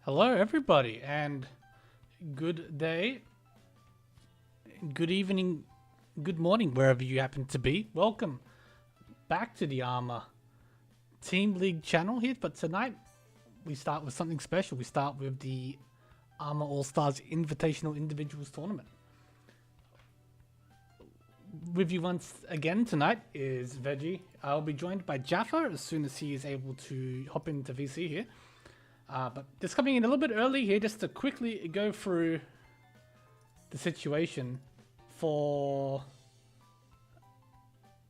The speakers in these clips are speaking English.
Hello, everybody, and good day, good evening, good morning, wherever you happen to be. Welcome back to the ARMA Team League channel here. But tonight, we start with something special. We start with the ARMA All-Stars Invitational Individuals Tournament. With you once again tonight is Veggie. I'll be joined by Jaffa as soon as he is able to hop into VC here. But just coming in a little bit early here just to quickly go through the situation for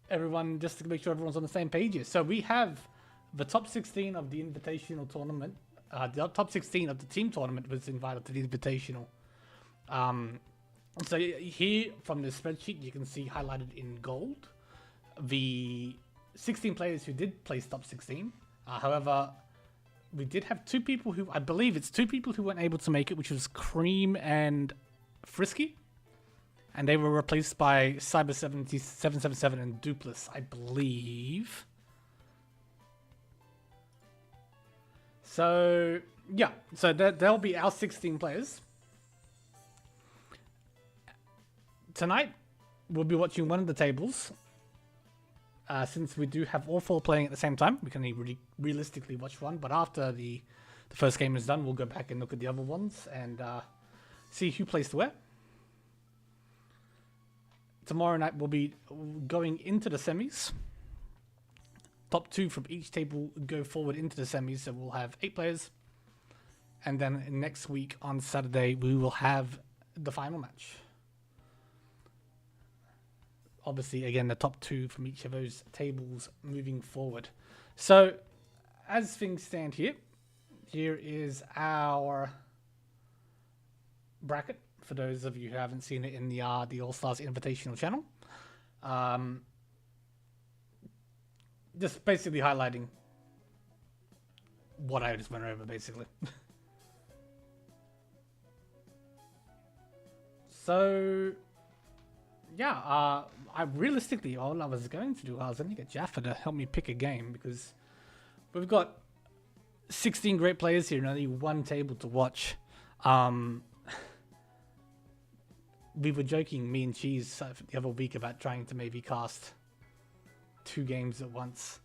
everyone, just to make sure everyone's on the same page here. So we have the top 16 of the Invitational tournament. The top 16 of the team tournament was invited to the Invitational. So here from the spreadsheet, you can see highlighted in gold the 16 players who did place top 16. However, we did have two people who, I believe it's two people who weren't able to make it, which was Cream and Frisky. And they were replaced by Cyber777 and Dupless, I believe. So, yeah. So that'll be our 16 players. Tonight, we'll be watching one of the tables. Since we do have all four playing at the same time, we can only realistically watch one. But after the first game is done, we'll go back and look at the other ones and see who placed where. Tomorrow night, we'll be going into the semis. Top two from each table go forward into the semis, so we'll have 8 players. And then next week on Saturday, we will have the final match. Obviously, again, the top 2 from each of those tables moving forward. So, as things stand here, here is our bracket. For those of you who haven't seen it in the All-Stars Invitational channel. Just basically highlighting what I just went over, basically. So, yeah, I realistically, all I was going to do, I was going to get Jaffa to help me pick a game, because we've got 16 great players here and only one table to watch. We were joking, me and Cheese, the other week about trying to maybe cast 2 games at once.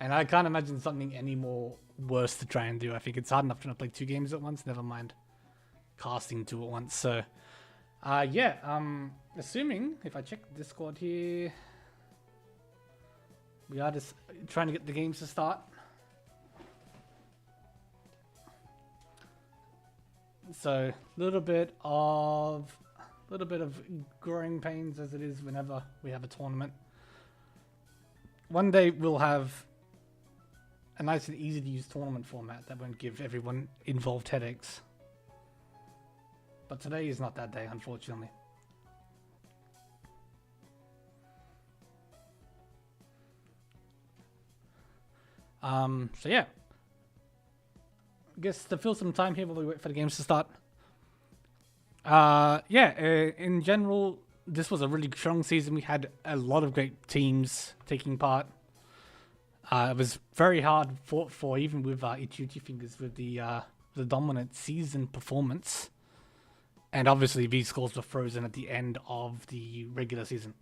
And I can't imagine something any more worse to try and do. I think it's hard enough trying to play 2 games at once, never mind casting 2 at once. So, yeah, assuming, if I check Discord here, we are just trying to get the games to start. So, a little bit of growing pains as it is whenever we have a tournament. One day we'll have a nice and easy to use tournament format that won't give everyone involved headaches. But today is not that day, unfortunately. So yeah. I guess to fill some time here while we wait for the games to start. Yeah, in general, this was a really strong season. We had a lot of great teams taking part. It was very hard fought for, even with Ichiuchi Fingers, with the dominant season performance. And obviously, these scores were frozen at the end of the regular season.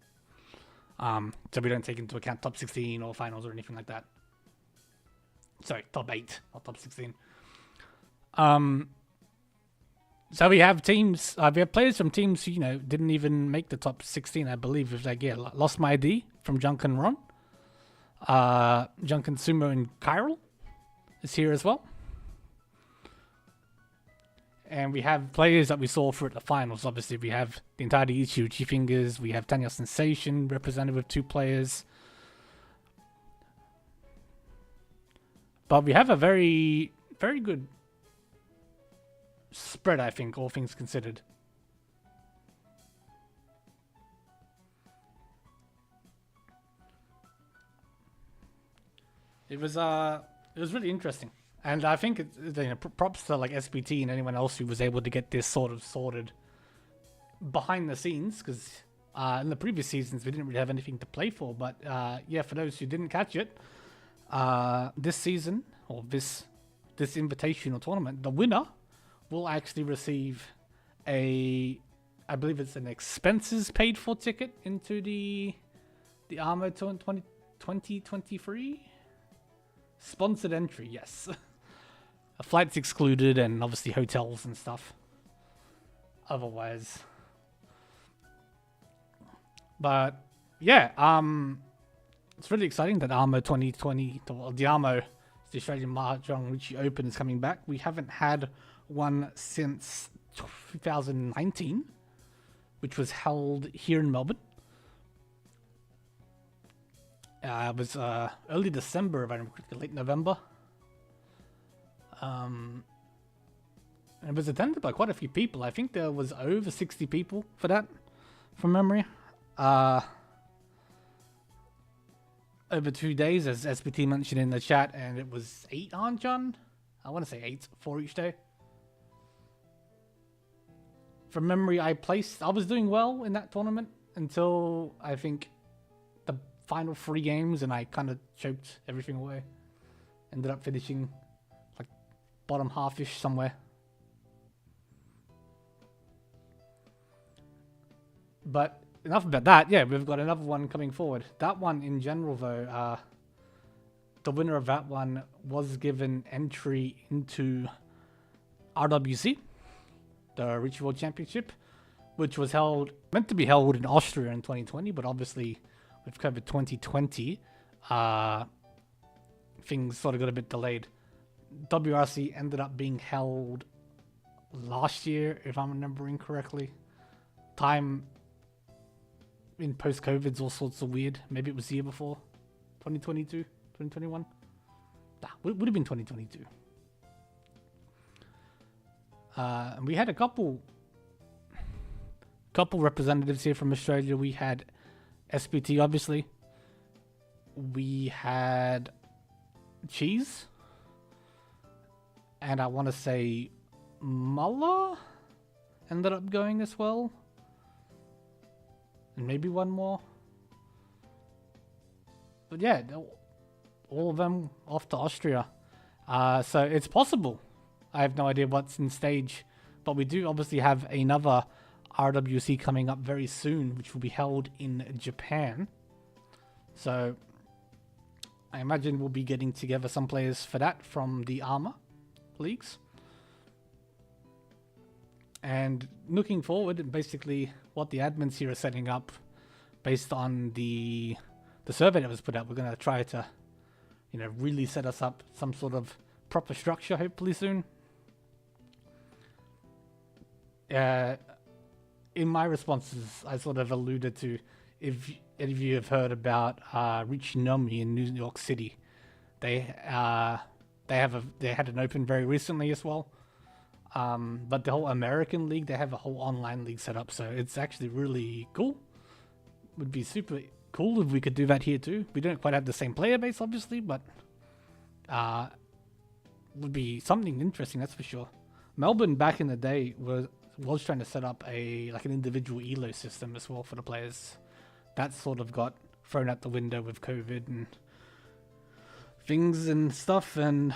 So we don't take into account top 16 or finals or anything like that. Sorry, top 8, not top 16. So we have teams, we have players from teams who, didn't even make the top 16, I believe. It's like, yeah, Lost My ID from Junkin Ron. Junkin Sumo and Chiral is here as well. And we have players that we saw for the finals. Obviously, we have the entirety Ichiuchi Fingers. We have Tanya Sensation represented with 2 players. But we have a very, very good spread, I think, all things considered. It was really interesting. And I think props to like SPT and anyone else who was able to get this sort of sorted behind the scenes, because in the previous seasons we didn't really have anything to play for. But yeah, for those who didn't catch it, this season, or this this invitational tournament, the winner will actually receive I believe it's an expenses paid for ticket into the ARMA 2023 sponsored entry. Yes, flights excluded, and obviously hotels and stuff. Otherwise, but yeah, it's really exciting that ARMA 2020, the ARMA, the Australian Mahjong Richie Open, is coming back. We haven't had one since 2019, which was held here in Melbourne. It was early December, if I remember correctly, late November. And it was attended by quite a few people. I think there was over 60 people for that, from memory. Over 2 days, as SPT mentioned in the chat, and it was 8 on John. I want to say 8 for each day. From memory, I was doing well in that tournament until I think the final 3 games, and I kind of choked everything away. Ended up finishing like bottom half-ish somewhere. But enough about that. Yeah, we've got another one coming forward. That one in general, though, the winner of that one was given entry into RWC, the Richie World Championship, which was meant to be held in Austria in 2020, but obviously with COVID 2020, things sort of got a bit delayed. WRC ended up being held last year, if I'm remembering correctly. Time in post-COVID's all sorts of weird. Maybe it was the year before, 2022, 2021. Would have been 2022. And we had a couple representatives here from Australia. We had SPT, obviously. We had Cheese. And I want to say Muller ended up going as well. And maybe one more. But yeah, all of them off to Austria. So it's possible. I have no idea what's in stage. But we do obviously have another RWC coming up very soon, which will be held in Japan. So I imagine we'll be getting together some players for that from the ARMA leagues. And looking forward, basically what the admins here are setting up based on the survey that was put out, we're going to try to, really set us up some sort of proper structure hopefully soon. In my responses, I sort of alluded to, if any of you have heard about Richie Nomi in New York City, they had an open very recently as well. But the whole American league, they have a whole online league set up, so it's actually really cool. Would be super cool if we could do that here too. We don't quite have the same player base, obviously, but would be something interesting, that's for sure. Melbourne back in the day was trying to set up an individual elo system as well for the players. That sort of got thrown out the window with COVID and things and stuff, and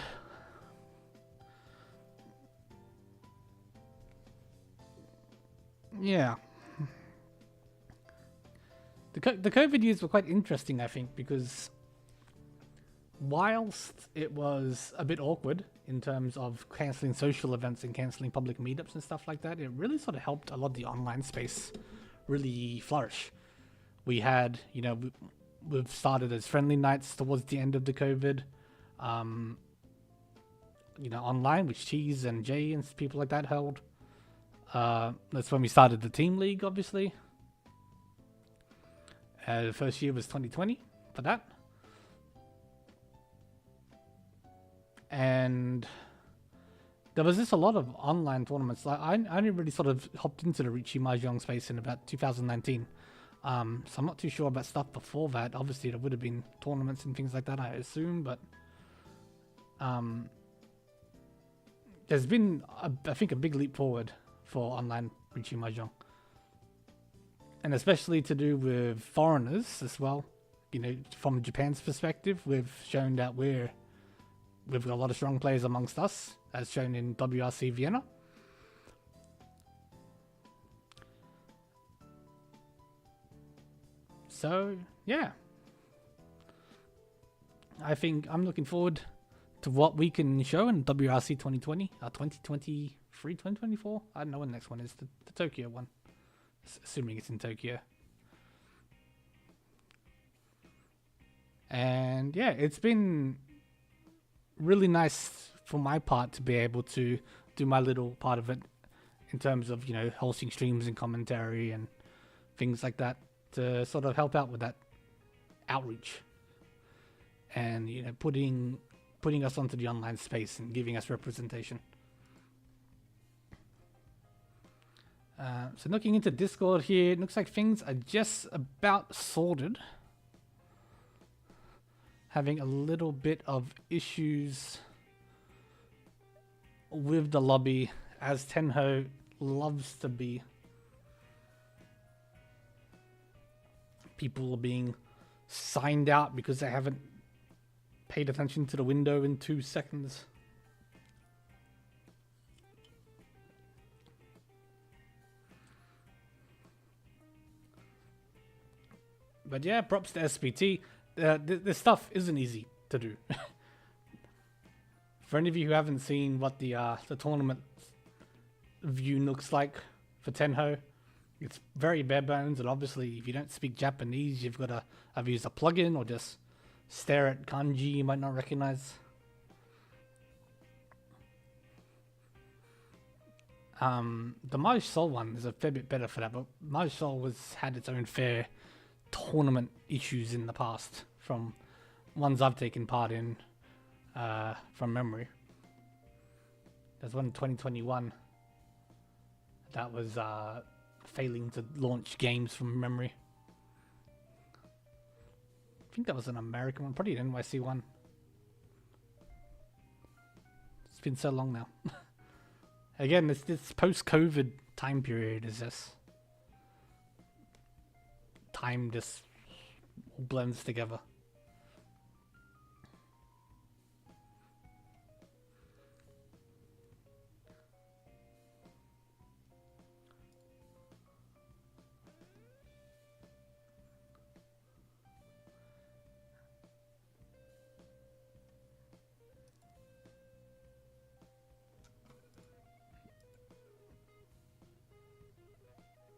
yeah. The COVID years were quite interesting, I think, because whilst it was a bit awkward in terms of cancelling social events and cancelling public meetups and stuff like that, it really sort of helped a lot of the online space really flourish. We had, we've started as friendly nights towards the end of the COVID, online, which Cheese and Jay and people like that held. That's when we started the team league, obviously. The first year was 2020 for that. And there was just a lot of online tournaments. I only really sort of hopped into the Richie Mahjong space in about 2019. So I'm not too sure about stuff before that. Obviously, there would have been tournaments and things like that, I assume. But there's been, I think, a big leap forward for online Richie Mahjong. And especially to do with foreigners as well. From Japan's perspective, we've shown that we're we've got a lot of strong players amongst us, as shown in WRC Vienna. So, yeah. I think I'm looking forward to what we can show in WRC 2020, 2023, 2024. I don't know when the next one is, the Tokyo one. Assuming it's in Tokyo. And yeah, it's been really nice for my part to be able to do my little part of it in terms of, hosting streams and commentary and things like that to sort of help out with that outreach and, putting us onto the online space and giving us representation. So looking into Discord here, it looks like things are just about sorted. Having a little bit of issues with the lobby, as Tenho loves to be. People are being signed out because they haven't paid attention to the window in 2 seconds. But yeah, props to SPT. This stuff isn't easy to do. For any of you who haven't seen what the tournament view looks like for Tenho, it's very bare bones, and obviously if you don't speak Japanese, you've got to either use a plugin or just stare at kanji you might not recognize. The Maj Sol one is a fair bit better for that, but Maj Sol had its own fair tournament issues in the past from ones I've taken part in from memory. There's one in 2021 that was failing to launch games from memory. I think that was an American one, probably an NYC one. It's been so long now. Again, this post-COVID time period is just... time just blends together.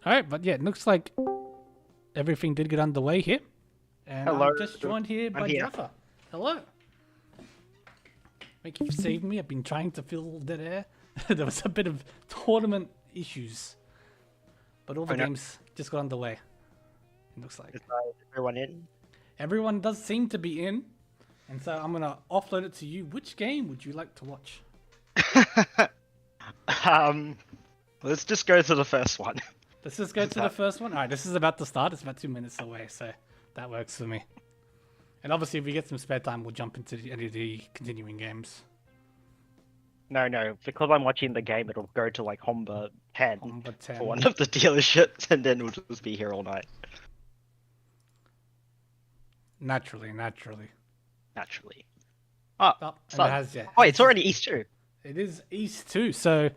Alright, but yeah, it looks like everything did get underway here. And Hello. I'm just joined here by Jaffa. Hello. Thank you for saving me. I've been trying to fill dead air. There was a bit of tournament issues. But all the games just got underway. It looks like. Is everyone in? Everyone does seem to be in. And so I'm going to offload it to you. Which game would you like to watch? Let's just go to the first one. Let's just go to the first one. All right, this is about to start. It's about 2 minutes away, so that works for me. And obviously, if we get some spare time, we'll jump into any of the continuing games. No, because I'm watching the game, it'll go to like Homba 10, Homba 10 for one of the dealerships, and then we'll just be here all night. Naturally. Oh, it's already East 2. It is East 2, so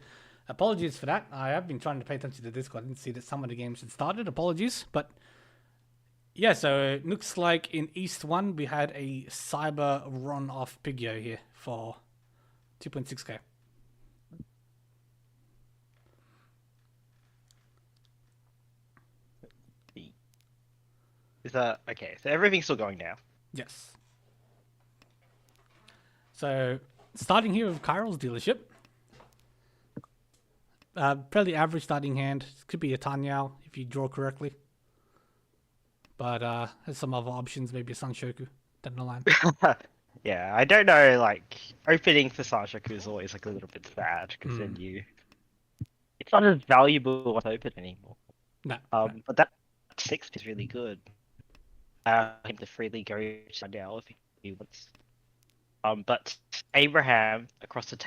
apologies for that. I have been trying to pay attention to Discord. I didn't see that some of the games had started. Apologies. But yeah, so it looks like in East 1, we had a cyber run off Pigio here for 2.6k. Is that okay? So everything's still going now. Yes. So starting here with Kyrill's dealership. Fairly average starting hand. Could be a Tanyao if you draw correctly. But has some other options, maybe a Sanshoku down the line. Yeah, I don't know, like, opening for Sanshoku is always like a little bit sad, because then it's not as valuable as open anymore. No. But that 6 is really good. Him to freely go to now if he wants. But Abraham across the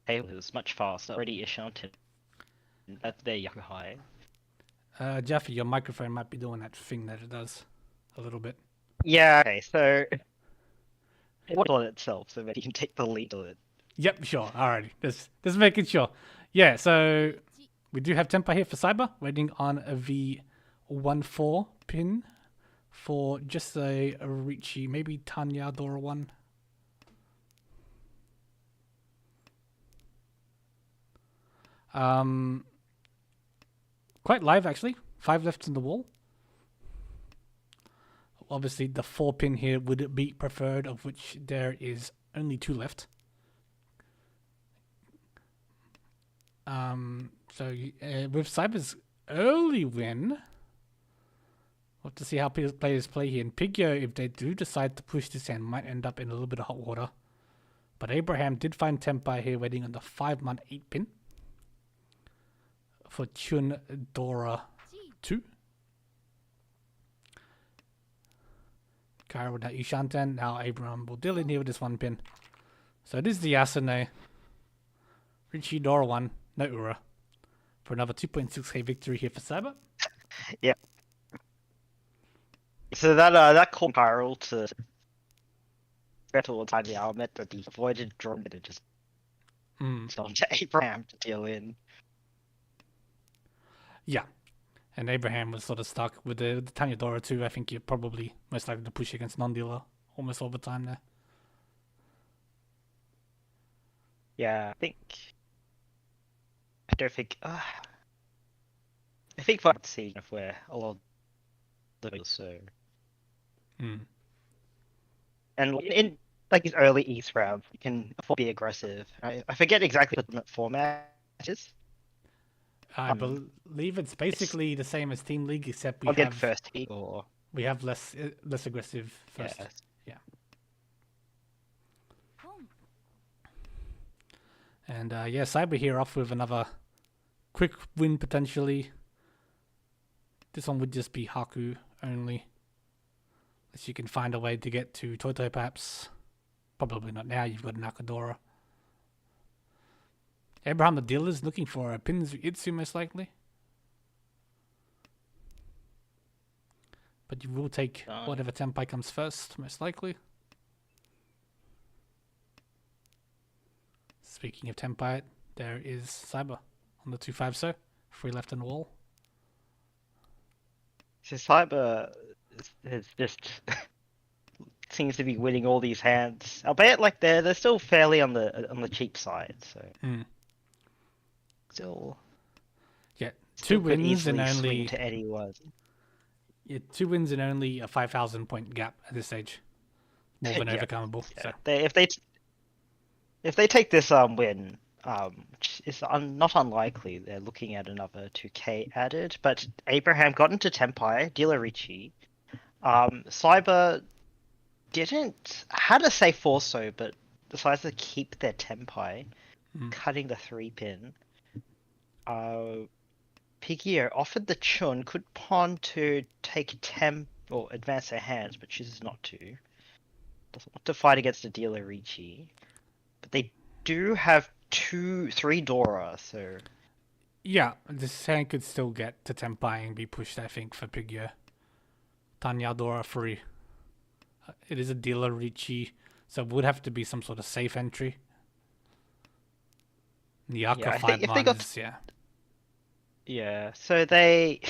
table is much faster. Already Ishantin. That's their Yaku high. Jeffy, your microphone might be doing that thing that it does a little bit. Yeah, okay, so It on itself, so that you can take the lead on it. Yep, sure. Alrighty. Just making sure. Yeah, so we do have Tempa here for Cyber, waiting on a V14 pin for just a Ricci, maybe Tanya Dora one. Quite live actually. 5 left in the wall. Obviously, the 4 pin here would be preferred, of which there is only 2 left. So with Cyber's early win, we'll have to see how players play here. And Pigio, if they do decide to push this hand, might end up in a little bit of hot water. But Abraham did find Tempai here waiting on the 5-man 8 pin for Chun Dora 2. Kyra with that Ishanten. Now Abraham will deal in here with this 1 pin. So it is the Asune. Ricci Dora 1, no Ura. For another 2.6k victory here for Cyber. Yeah. So that called Viral to battle inside the element, but the avoided draw it just on to Abraham to deal in. Yeah. And Abraham was sort of stuck with the Tanya Dora too. I think you're probably most likely to push against non-dealer almost all the time there. Yeah, I don't think. I think for see if we're a lot of the so. And in like his early East round, you can afford to be aggressive. I forget exactly what the format is. I believe it's basically the same as Team League, except we have first heat or we have less aggressive first. Yeah. And yeah, Cyber here off with another quick win potentially. This one would just be Haku only. Unless you can find a way to get to Toto perhaps. Probably not now, you've got Nakadora. Abraham the dealer is looking for a Pinzu Itsu most likely. But you will take whatever Tempai comes first, most likely. Speaking of Tempai, there is Cyber on the 2-5 so. 3 left on the wall. So Cyber is just seems to be winning all these hands. Albeit like they're still fairly on the cheap side, so still yeah, 2 wins and only to anyone. Yeah, 2 wins and only a 5,000 point gap at this stage. More than overcomable. Yeah. So If they take this win, which is not unlikely, they're looking at another 2k added. But Abraham got into Tempai, Dealer Ricci. Cyber had a safe also, but decided to keep their Tempai, cutting the 3 pin. Pigio offered the Chun, could pawn to take or advance their hands, but chooses not to. Doesn't want to fight against the Dealer Ricci. But they do have 3 Dora, so yeah, this hand could still get to Tempai and be pushed, I think, for Pigio. Tanya Dora 3. It is a Dealer Ricci, so it would have to be some sort of safe entry. Nyaka 5 mines, Yeah, so they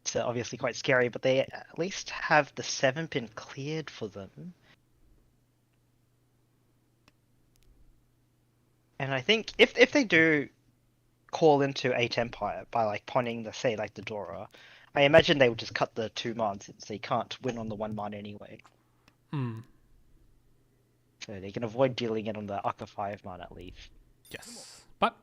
it's obviously quite scary, but they at least have the 7 pin cleared for them. And I think if they do call into a Tempai by like pawning the Dora, I imagine they would just cut the 2 mines since they can't win on the 1 mine anyway. So they can avoid dealing it on the Aka 5 mine at least. Yes. But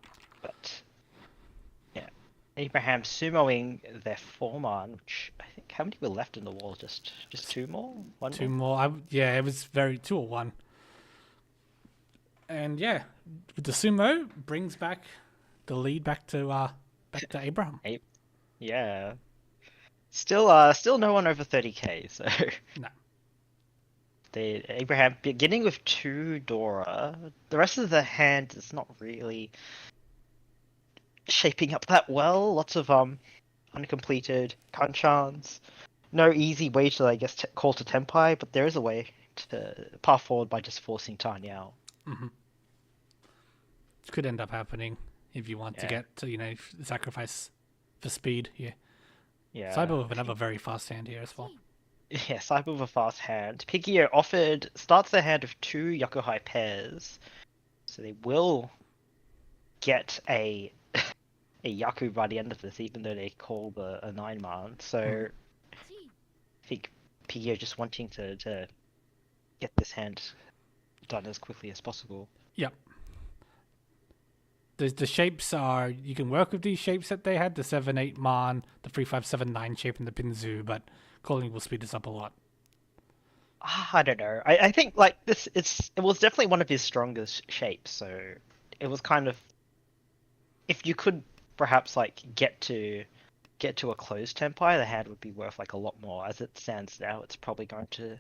yeah. Abraham sumoing their 4 mine, which I think how many were left in the wall? Just 2 more? 2 more. Yeah, it was 2 or 1. And yeah, the sumo brings back the lead back to Abraham. Yeah. Still no one over 30k, so no. Abraham beginning with 2 Dora. The rest of the hand is not really shaping up that well. Lots of uncompleted kanchans. No easy way to call to Tempai, but there is a way to path forward by just forcing Tanyao. Could end up happening if you want to Yeah. get to, sacrifice for speed here. Yeah. Cyber with another very fast hand here as well. Yeah, Cyber with a fast hand. Pigio starts their hand with 2 Yokohai pairs, so they will get a Yaku by the end of this, even though they call a 9-man. So I think Pigio just wanting to get this hand done as quickly as possible. Yep. The shapes are, you can work with these shapes that they had, the 7-8 man, the 3-5-7-9 shape, and the Pinzu, but calling will speed this up a lot. I don't know. I think like this, it was definitely one of his strongest shapes. So it was kind of, if you could perhaps like get to a closed tempai, the hand would be worth like a lot more. As it stands now, it's probably going to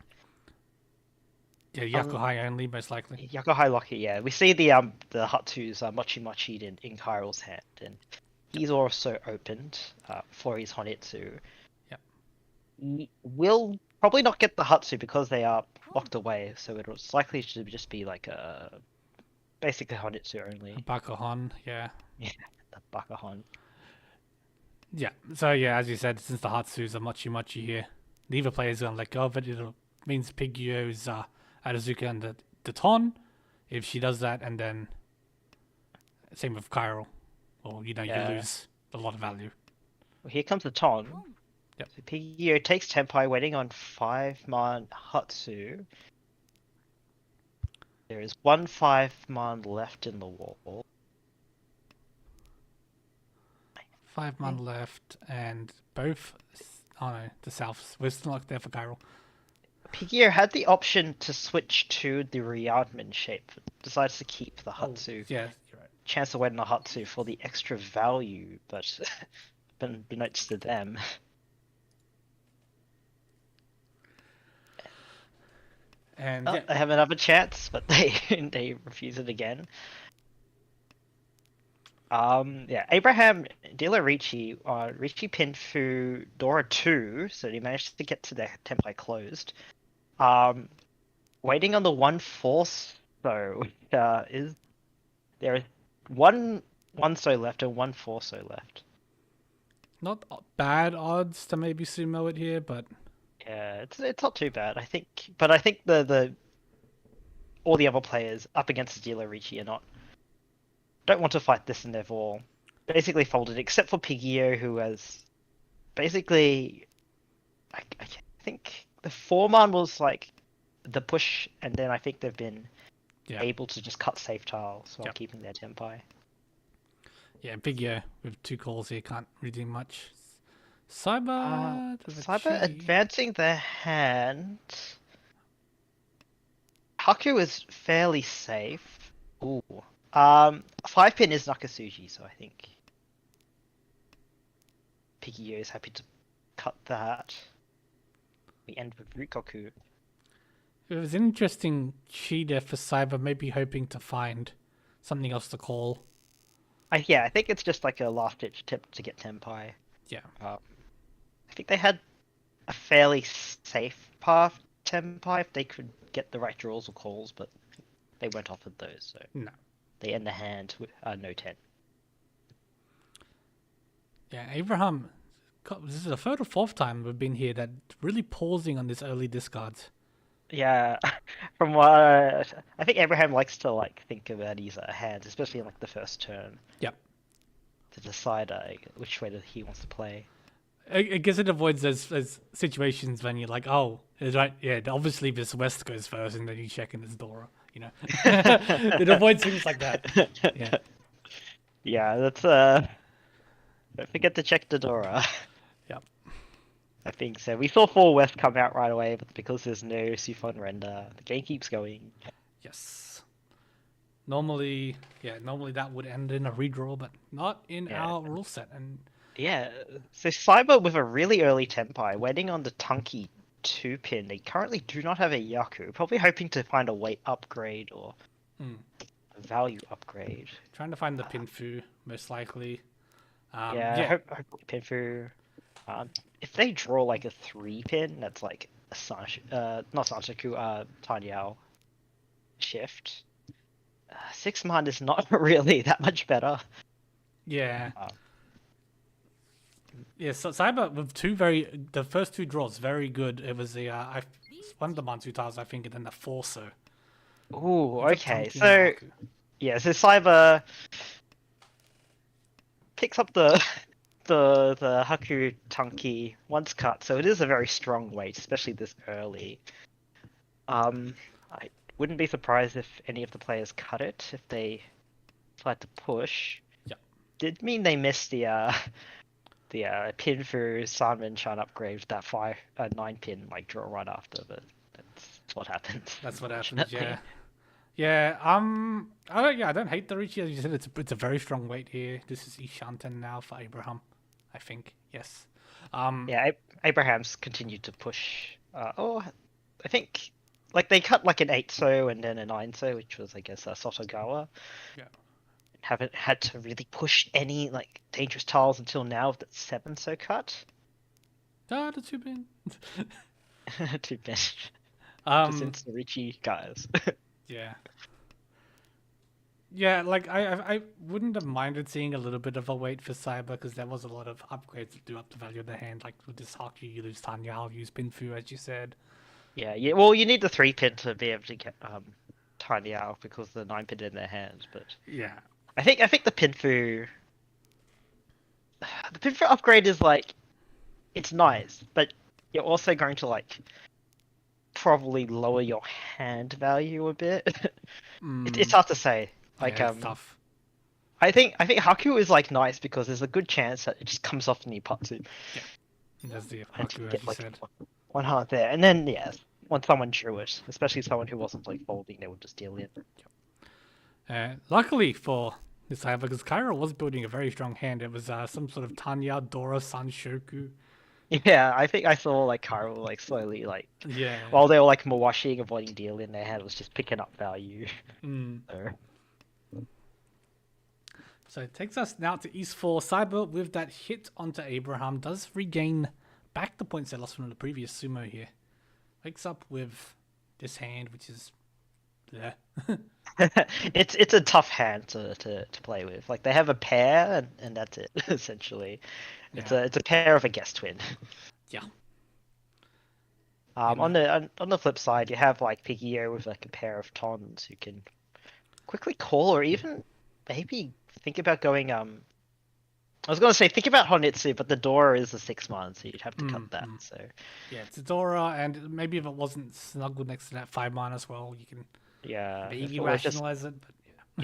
Yeah, Yakuhai only, most likely. Yokohai Locky. Yeah, we see the Hatsu's Mochi Mochi in Kairo's hand, and he's also opened for his Honitsu. Yep. He will probably not get the Hatsu because they are locked away, so it's likely to just be like a basically Honitsu only. Bakuhon, yeah. Yeah, the Bakahon. Yeah, so yeah, as you said, since the Hatsu's are Mochi Mochi here, neither player's gonna let go of it. It means Pigio's Arazuka and the Ton, if she does that, and then same with Cairo, or you lose a lot of value. Well, here comes the Ton. Yep. So Pigio takes Tempai, waiting on 5-man Hatsu. There is 1 5-man left in the wall. 5-man left, and both. Oh no, the Souths. We're still not there for Cairo. Pigio had the option to switch to the Ryadman shape, decides to keep the Hatsu. Yeah, you're right. Chance of winning a Hatsu for the extra value, but unbeknownst to them. And They have another chance, but they refuse it again. Abraham Dila Ricci pinned through Dora 2, so he managed to get to their template closed. Waiting on the 1-4 so is there is one so left and 1-4 so left. not bad odds to maybe sumo it here, but Yeah, it's not too bad, I think. But I think the all the other players up against Dila Ricci don't want to fight this, and they've all basically folded, except for Pigio, who has basically, I think the 4-man was like the push, and then I think they've been able to just cut safe tiles while keeping their tempai. Yeah, Pigio with 2 calls here can't really do much. Cyber Advancing their hand. Haku is fairly safe. Ooh. 5-pin is Nakasuji, so I think Pigio is happy to cut that. We end with Ryukoku. It was an interesting chi there for Cyber, maybe hoping to find something else to call. I think it's just like a last-ditch attempt to get Tempai. Yeah. I think they had a fairly safe path Tempai if they could get the right draws or calls, but they weren't offered those, so No. they end the hand with no 10. Yeah, Abraham, this is the 3rd or 4th time we've been here that really pausing on this early discards. Yeah, from what I think Abraham likes to think about his hands, especially in the first turn. Yep. To decide which way that he wants to play. I guess it avoids those situations when you're like, oh, it's right, yeah, obviously this West goes first, and then you check in this Dora, It avoids things like that. Yeah. Yeah, that's don't forget to check the Dora. Yep. I think so. We saw 4 West come out right away, but because there's no Sufon render, the game keeps going. Yes. Normally that would end in a redraw, but not in our rule set. And yeah, so Cyber with a really early Tempai, waiting on the Tunky 2-pin. They currently do not have a Yaku. Probably hoping to find a weight upgrade or a value upgrade. Trying to find the Pinfu, most likely. Hope Pinfu. If they draw a 3-pin, that's not Sanchoku, Tanyao shift. 6 mana is not really that much better. Yeah. Uh, Yeah, so Cyber with the first two draws very good. It was one of the Mansu tiles I think, and then the Forcer. Ooh, Ends up okay. chunking the So Haku. yeah, so Cyber picks up the the Haku Tunky once cut, so it is a very strong weight, especially this early. I wouldn't be surprised if any of the players cut it if they tried to push. Yeah. Did mean they missed the pin for Sanman Chan upgrade with that 9 pin like draw right after, but that's what happens. That's what happens. Unfortunately. Yeah. Yeah. I don't hate the Richie. As you said, it's a very strong weight here. This is Ishanten now for Abraham, I think. Yes. Yeah, Abraham's continued to push. I think like they cut like an 8 and then a 9 which was I guess a Sotogawa. Yeah. Haven't had to really push any like dangerous tiles until now with that 7 cut. The two pin. Too bad. Just Um. into Richie guys. Yeah. Yeah, like I wouldn't have minded seeing a little bit of a wait for Cyber because there was a lot of upgrades to do up the value of the hand. Like with this Haku, you lose Tanya, I'll use Pinfu, as you said. Yeah, yeah. Well, you need the 3 pin to be able to get Tiny Owl because the 9 pin in their hands. But Yeah. I think the Pinfu upgrade is like it's nice, but you're also going to like probably lower your hand value a bit. It's hard to say. Like Yeah, it's tough. I think Haku is like nice because there's a good chance that it just comes off Nipatsu. Yeah. That's the And you Haku, as get you like said. one heart there, and then yeah, when someone drew it, especially someone who wasn't like folding, they would just deal in. Luckily for this Cyber, because Kyra was building a very strong hand. It was some sort of Tanya, Dora, Sanshoku. Yeah, I think I saw like Karo like slowly like Yeah. while they were like Mawashing, avoiding deal in their hand was just picking up value. Mm. So, So it takes us now to East 4. Cyber, with that hit onto Abraham, does regain back the points they lost from the previous sumo here. Wakes up with this hand, which is... Yeah. it's a tough hand to play with. Like they have a pair and that's it essentially. Yeah. It's a pair of a guess twin. Yeah. On the flip side, you have like Pigio with like a pair of tons who can quickly call or even maybe think about going I was gonna say think about Honitsu, but the door is a 6 month, so you'd have to cut that. So Yeah, it's a Dora, and maybe if it wasn't snuggled next to that 5 mana as well, you can yeah, maybe it was just rationalize it, but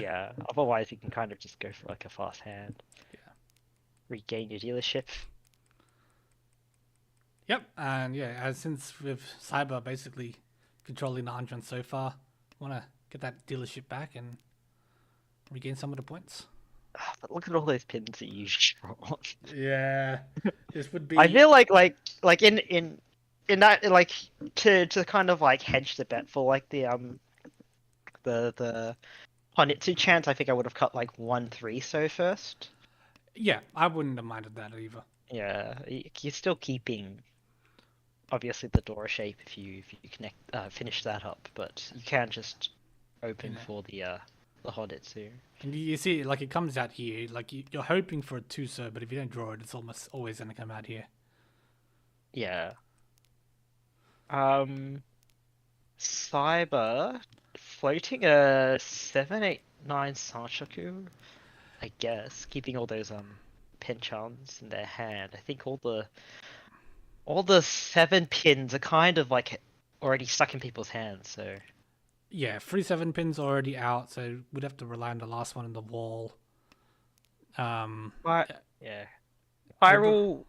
yeah. yeah. Otherwise, you can kind of just go for like a fast hand. Yeah. Regain your dealership. Yep, and yeah, since with Cyber basically controlling the entrance so far, want to get that dealership back and regain some of the points. But look at all those pins that you draw. Yeah, this would be. I feel like in that like to kind of like hedge the bet for like the Honitsu chance, I think I would have cut like 1-3 so first. Yeah, I wouldn't have minded that either. Yeah, you're still keeping obviously the door shape if you connect finish that up, but you can just open for the Honitsu. And you see, like it comes out here, like you're hoping for a 2-ser, but if you don't draw it, it's almost always going to come out here. Yeah. Cyber floating a 7-8-9 Sanshoku, I guess, keeping all those penchants in their hand. I think all the 7 pins are kind of like already stuck in people's hands, so Yeah, 3-7 pins already out, so we'd have to rely on the last one in the wall. yeah. Spiral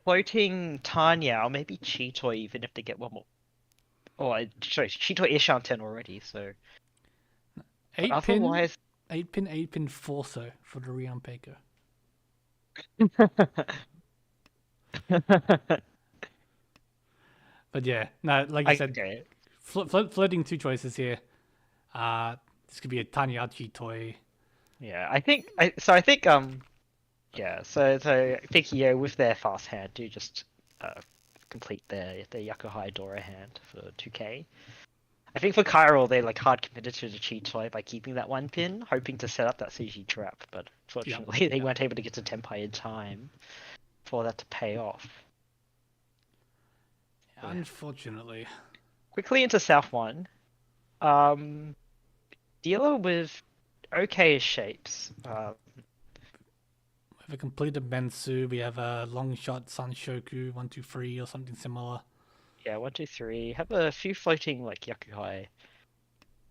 floating Tanya, or maybe Cheetoy even if they get one more. Oh, sorry, Cheetoy is Shanten already, so 8 but pin, otherwise 8 pin 4-ser for the Rian Baker. But yeah, no, like you said, okay. floating 2 choices here. This could be a Tanyachi toy. Yeah, I think yeah, so Pikio with their fast hand do just complete their Yakuhai Dora hand for 2k. I think for Chiral, they like hard committed to the cheat toy by keeping that one pin, hoping to set up that CG trap, but fortunately they weren't able to get to Tenpai in time for that to pay off. Unfortunately. Quickly into South 1. Dealer with okay shapes. We have a completed Bensu, we have a long shot Sanshoku 123 or something similar. Yeah, 1, 2, 3. Have a few floating like Yakuhai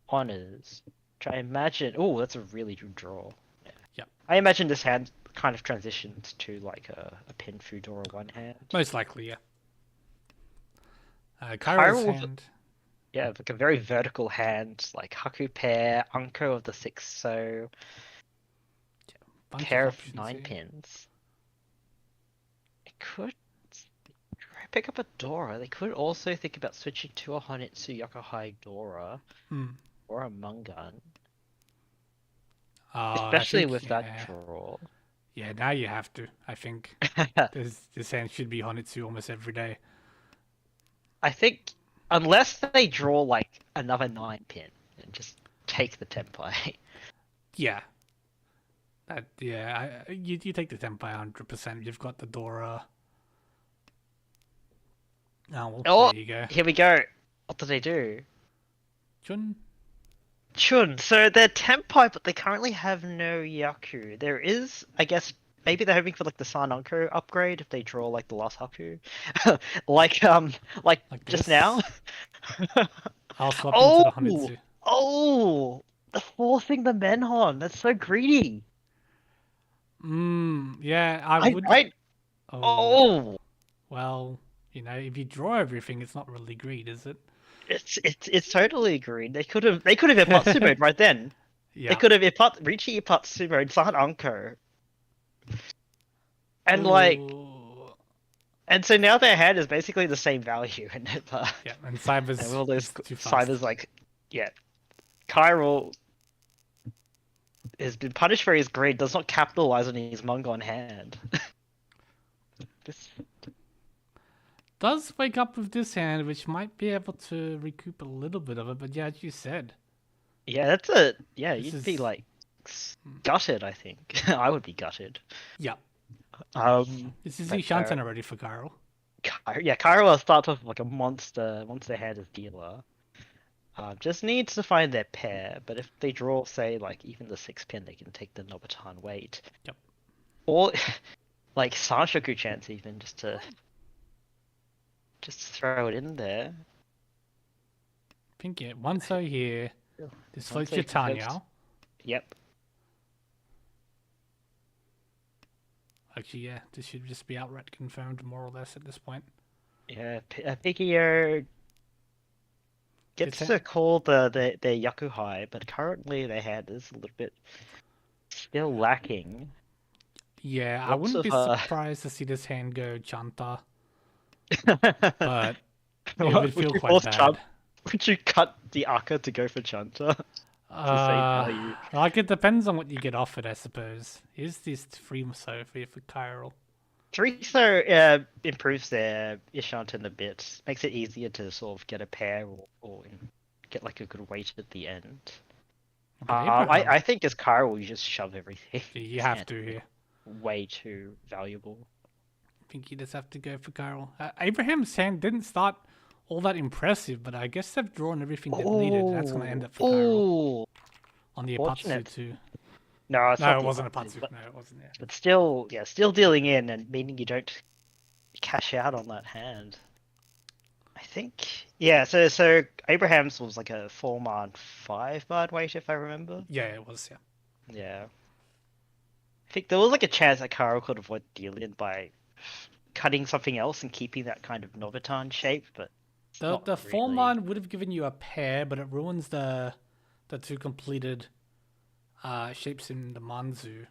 honors. Try imagine. Oh, that's a really good draw. Yeah. Yep. I imagine this hand kind of transitions to like a pin Fudora one hand. Most likely, yeah. Kyrill's hand. Yeah, like a very vertical hand, like Haku pair, Unko of the 6 so. Yeah, pair of 9 pins. It could pick up a Dora. They could also think about switching to a Honitsu Yakuhai Dora or a Mungan. Especially with that draw. Yeah, now you have to, I think. This hand should be Honitsu almost every day. I think, unless they draw like another 9 pin and just take the Tenpai. Yeah. You take the Tenpai 100%. You've got the Dora. Oh, well, there you go. Here we go. What do they do? Chun. So they're Tenpai, but they currently have no Yaku. There is, I guess, maybe they're hoping for like the Sanonko upgrade if they draw like the last Haku. like just this? now. I'll swap into the Honitsu. Oh, the forcing the Menhon. That's so greedy. Yeah, I would. Well, if you draw everything, it's not really greed, is it? It's totally green. They could have Ipatsu mode right then. Yeah. They could have Richie Ipatsu mode, San Anko. And and so now their hand is basically the same value, and yeah, and Cyber's and all those too fast. Cyber's Chiral has been punished for his greed, does not capitalize on his Mungon hand. This does wake up with this hand, which might be able to recoup a little bit of it, but yeah, as you said. Yeah, you'd be like gutted, I think. I would be gutted. Yeah. This is the Shanten already for Chiral. Chiral will start off like a monster hand as dealer. Just needs to find their pair, but if they draw, say, like even the 6 pin, they can take the Nobatan weight. Yep. Or like Sanshoku chance even, just to throw it in there. I think Onso here. This floats your Tanya. Yep. Actually, yeah, this should just be outright confirmed more or less at this point. Yeah, Pigio gets to call their Yakuhai, but currently their hand is a little bit still lacking. Yeah, I wouldn't be surprised to see this hand go Chanta. But it would feel quite bad. Would you cut the Aka to go for Chanta? Like it depends on what you get offered, I suppose. Here's this 3 so for Chiral. 3 so improves their Ishanten a bit, makes it easier to sort of get a pair or get like a good weight at the end. I think as Chiral, you just shove everything. You have to here. Way too valuable. I think you just have to go for Chiral. Abraham's hand didn't start all that impressive, but I guess they've drawn everything they've needed. That's going to end up for Chiral. On the Ipatsu too. No, it wasn't a Ipatsu. No, it wasn't. Yeah. But still dealing in and meaning you don't cash out on that hand. I think, yeah. So Abraham's was like a 4-man 5-man weight, if I remember. Yeah, it was. Yeah. Yeah. I think there was like a chance that Chiral could avoid dealing in by cutting something else and keeping that kind of Nobatan shape, but the 4-man would have given you a pair, but it ruins the 2 completed shapes in the Manzu.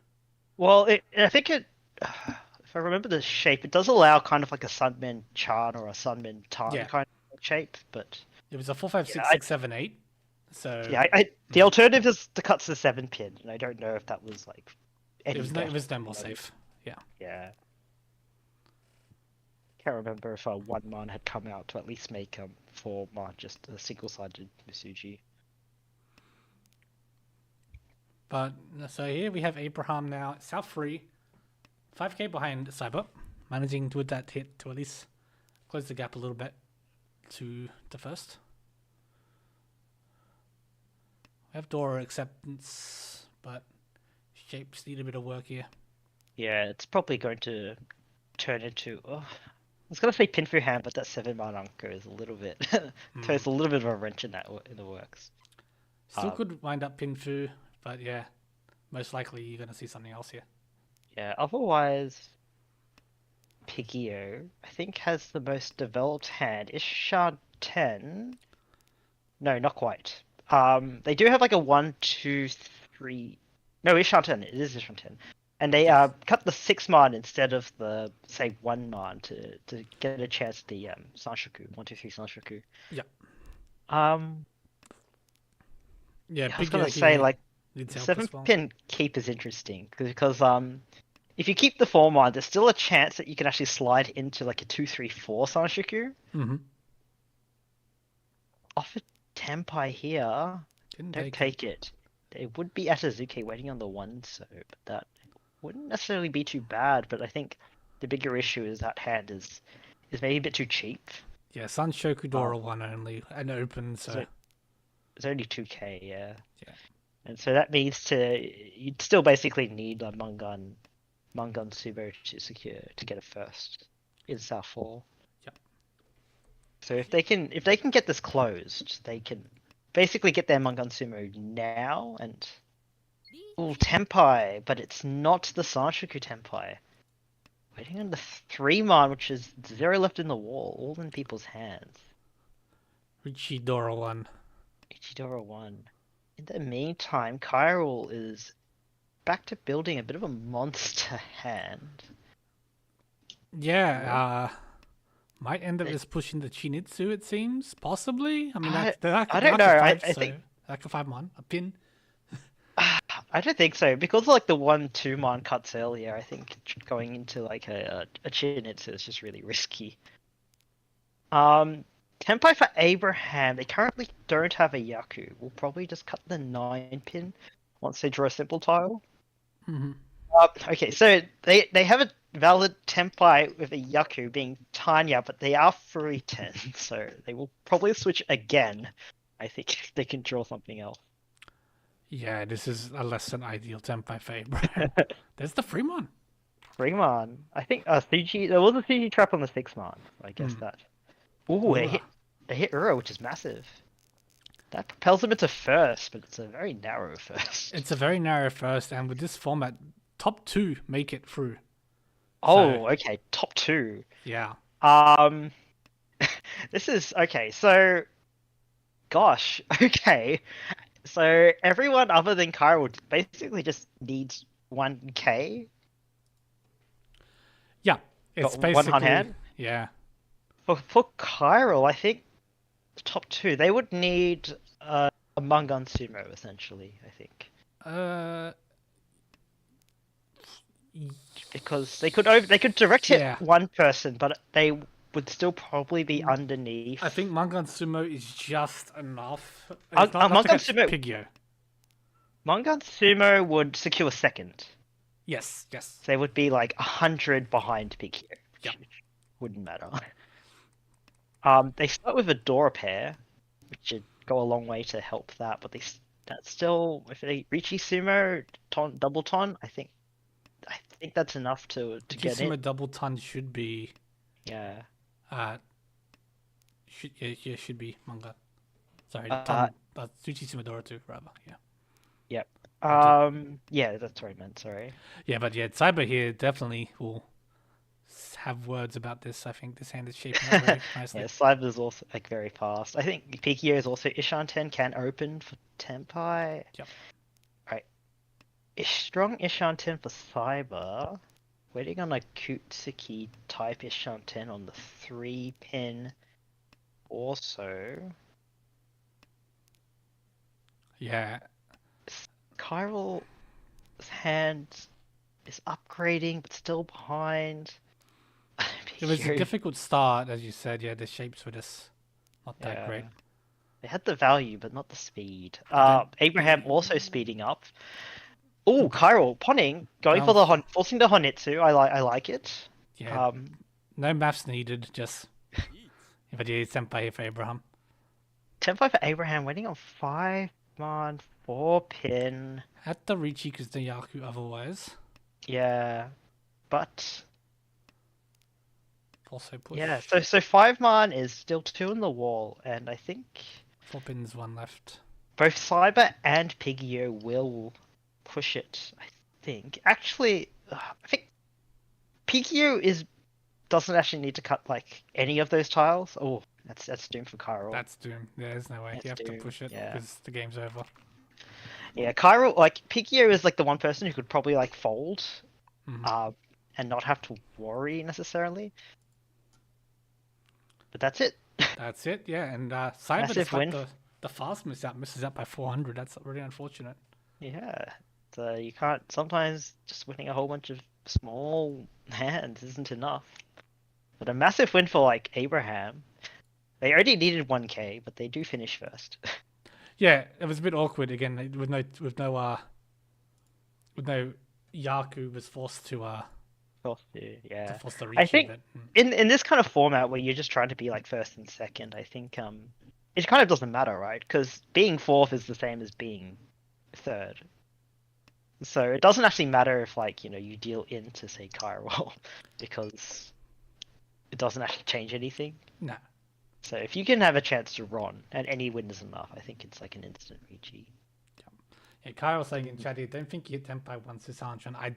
Well, I think if I remember the shape, it does allow kind of like a Sunman Chan or a Sunman Tan kind of shape, but it was a 4, 5, 6, 6, 7, 8. So yeah, the alternative is to cut to the 7 pin, and I don't know if that was like it was no more safe. Yeah. Yeah. can't remember if one man had come out to at least make 4 man just a single-sided Misuji. But so here we have Abraham now, South 3, 5k behind Cyber, managing with that hit to at least close the gap a little bit to the first. We have Dora acceptance, but shapes need a bit of work here. Yeah, it's probably going to turn into. Oh, I was gonna say Pinfu hand, but that 7-man Anko is a little bit throws a little bit of a wrench in the works. Still could wind up Pinfu, but yeah, most likely you're gonna see something else here. Yeah, otherwise, Pigio, I think, has the most developed hand. Ishan 10? No, not quite. They do have like a 1, 2, 3. No, Ishan 10. It is Ishan 10. And they cut the 6-man instead of the, say, 1-man to get a chance at the Sanshoku. 1, 2, 3 Sanshoku. Yeah. Yeah, I was Pigio gonna say, here like, needs help as well. 7-pin keep is interesting because if you keep the 4-man, there's still a chance that you can actually slide into like a 2, 3, 4 Sanshoku. Offer Tenpai here. Don't take it. They would be Atazuke waiting on the 1, so but that wouldn't necessarily be too bad. But I think the bigger issue is that hand is maybe a bit too cheap. Yeah, Sanshoku Dora 1 only and open, so it's only 2k, yeah. Yeah. And so that means you'd still basically need a Mangan Subo to get a first in South 4. Yep. So if they can get this closed, they can basically get their Mangan Sumo now and Tenpai, but it's not the Sanshoku Tenpai. Waiting on the 3-man, which is 0 left in the wall, all in people's hands. Ichidora 1. Ichidora 1. In the meantime, Kyril is back to building a bit of a monster hand. Yeah, might end up just pushing the Chinitsu, it seems. Possibly. I mean, I they're don't know. like I think like a 5-man, a pin. I don't think so because of, like the 1, 2-man cuts earlier. I think going into like a Chinitsu is just really risky. Tempai for Abraham. They currently don't have a Yaku. We'll probably just cut the 9-pin once they draw a simple tile. Okay, so they have a valid Tempai with a Yaku being Tanya, but they are 3-10, so they will probably switch again. I think they can draw something else. Yeah, this is a less than ideal Tempai for Abraham. There's the Fremon. Fremon. I think CG. There was a CG trap on the 6-man. I guess that. Ooh, they hit Uro, which is massive. That propels them into first, but it's a very narrow first. It's a very narrow first, and with this format, top 2 make it through. Oh, okay, top 2. Yeah. This is okay. So, gosh, okay. So everyone other than Kyril basically just needs 1k. Yeah, it's basically 1 hand. Yeah. For Kyril, I think top 2 they would need a Mangan Sumo essentially. I think. Because they could direct hit one person, but they would still probably be underneath. I think Mangan Sumo is just enough. Mangan Sumo. Pigyo. Mangan Sumo would secure second. Yes. So they would be like 100 behind Pigyo. Yeah. Wouldn't matter. They start with a Dora pair, which would go a long way to help that, but that's still if they Richie Sumo double ton, I think that's enough to get it. Sumo double ton should be. Yeah. Should be manga. Sorry, Tsuchi Sumadora too, rather. Yeah. Yep. Yeah, that's what I meant. Sorry. Yeah, but yeah, Cyber here definitely will have words about this. I think this hand is shaping up very nicely. Yeah, Cyber is also like very fast. I think Pikio is also Ishan 10 can open for Tenpai. Yep. Right. Strong Ishan 10 for Cyber. Waiting on a Kutsuki type Ishan 10 on the 3-pin. Also. Yeah. Kyril's hand is upgrading, but still behind. It was a Yo, difficult start, as you said. Yeah, the shapes were just not that great. yeah. They had the value, but not the speed. And then, Abraham also speeding up. Oh, g- Chiral, Ponning, going going for the f- forcing the Honitsu. I like it. yeah, Um, no maths needed. Just if I did senpai here for Abraham. Tempo for Abraham, winning on 5-man, 4-pin. At the Ricci because the Yaku otherwise. Yeah, but Also push. yeah. So 5-man is still 2 in the wall, and I think 4 pins, 1 left. both Cyber and Pigio will push it. I think. Actually, I think Pigio doesn't actually need to cut like any of those tiles. Oh, that's doomed for Chiral. That's doom. There's no way. That's You have to doom, push it yeah. because the game's over. Yeah, Chiral, like Pigio is like the one person who could probably like fold, Mhm. and not have to worry necessarily. But that's it. That's it. Yeah, and Cyber, Massive despite win. the fast misses out by 400. That's really unfortunate. Yeah. So you can't. Sometimes just winning a whole bunch of small hands isn't enough. But a massive win for like Abraham. They already needed 1k, but they do finish first. Yeah, it was a bit awkward again with no Yaku was forced to Yeah. force the I Ricci. think But in this kind of format where you're just trying to be like first and second, I think it kind of doesn't matter, right? Because being fourth is the same as being third. So it doesn't actually matter if like, you deal into say Chiral because it doesn't actually change anything. no. So if you can have a chance to run and any win is enough, I think it's like an instant Ricci. Yeah, Kyle was saying in chat, I don't think he hit Tenpai once this and I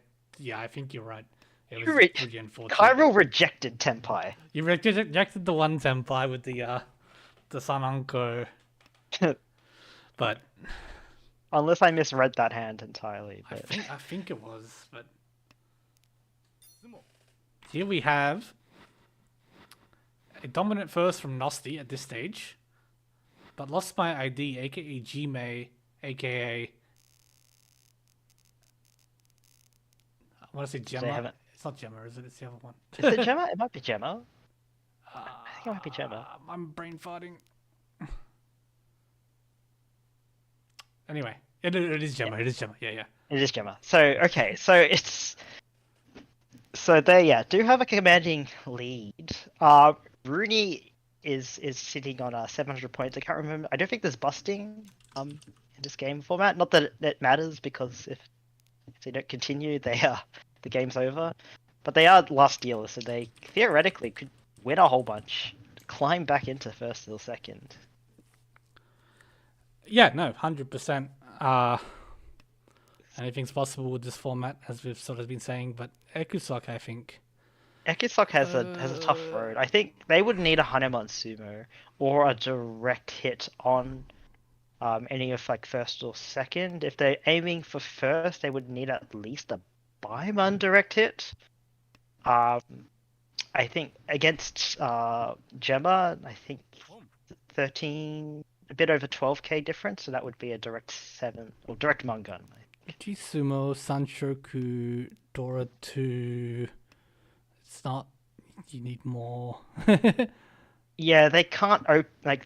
think you're right. It was Re- pretty unfortunate. Chiral rejected Tenpai. You rejected the one Tenpai with the Sananko, but Unless I misread that hand entirely. But I think it was. But here we have a dominant first from Nosti at this stage, but lost my ID, aka Gmei, aka I want to say Gemma. haven't. It's not Gemma, is it? It's the other one. Is it Gemma? It might be Gemma. I think it might be Gemma. I'm brain farting. Anyway, it is Gemma. Yeah. It is Gemma. Yeah. It is Gemma. So okay, so they do have a commanding lead. Rooney is sitting on 700 points. I can't remember. I don't think there's busting in this game format. Not that it matters because if they don't continue, the game's over. But they are last dealers, so they theoretically could win a whole bunch, climb back into first or second. Yeah, no, 100%. Anything's possible with this format, as we've sort of been saying. But Ekusok, I think. Ekisok has a tough road. I think they would need a Hanemon Sumo or a direct hit on any of like first or second. If they're aiming for first, they would need at least a Baiman direct hit. I think against Gemma, I think 13, a bit over 12k difference, so that would be a direct 7 or direct Mungun. Ichisumo, Sanshoku, Dora 2. It's not. You need more. Yeah, they can't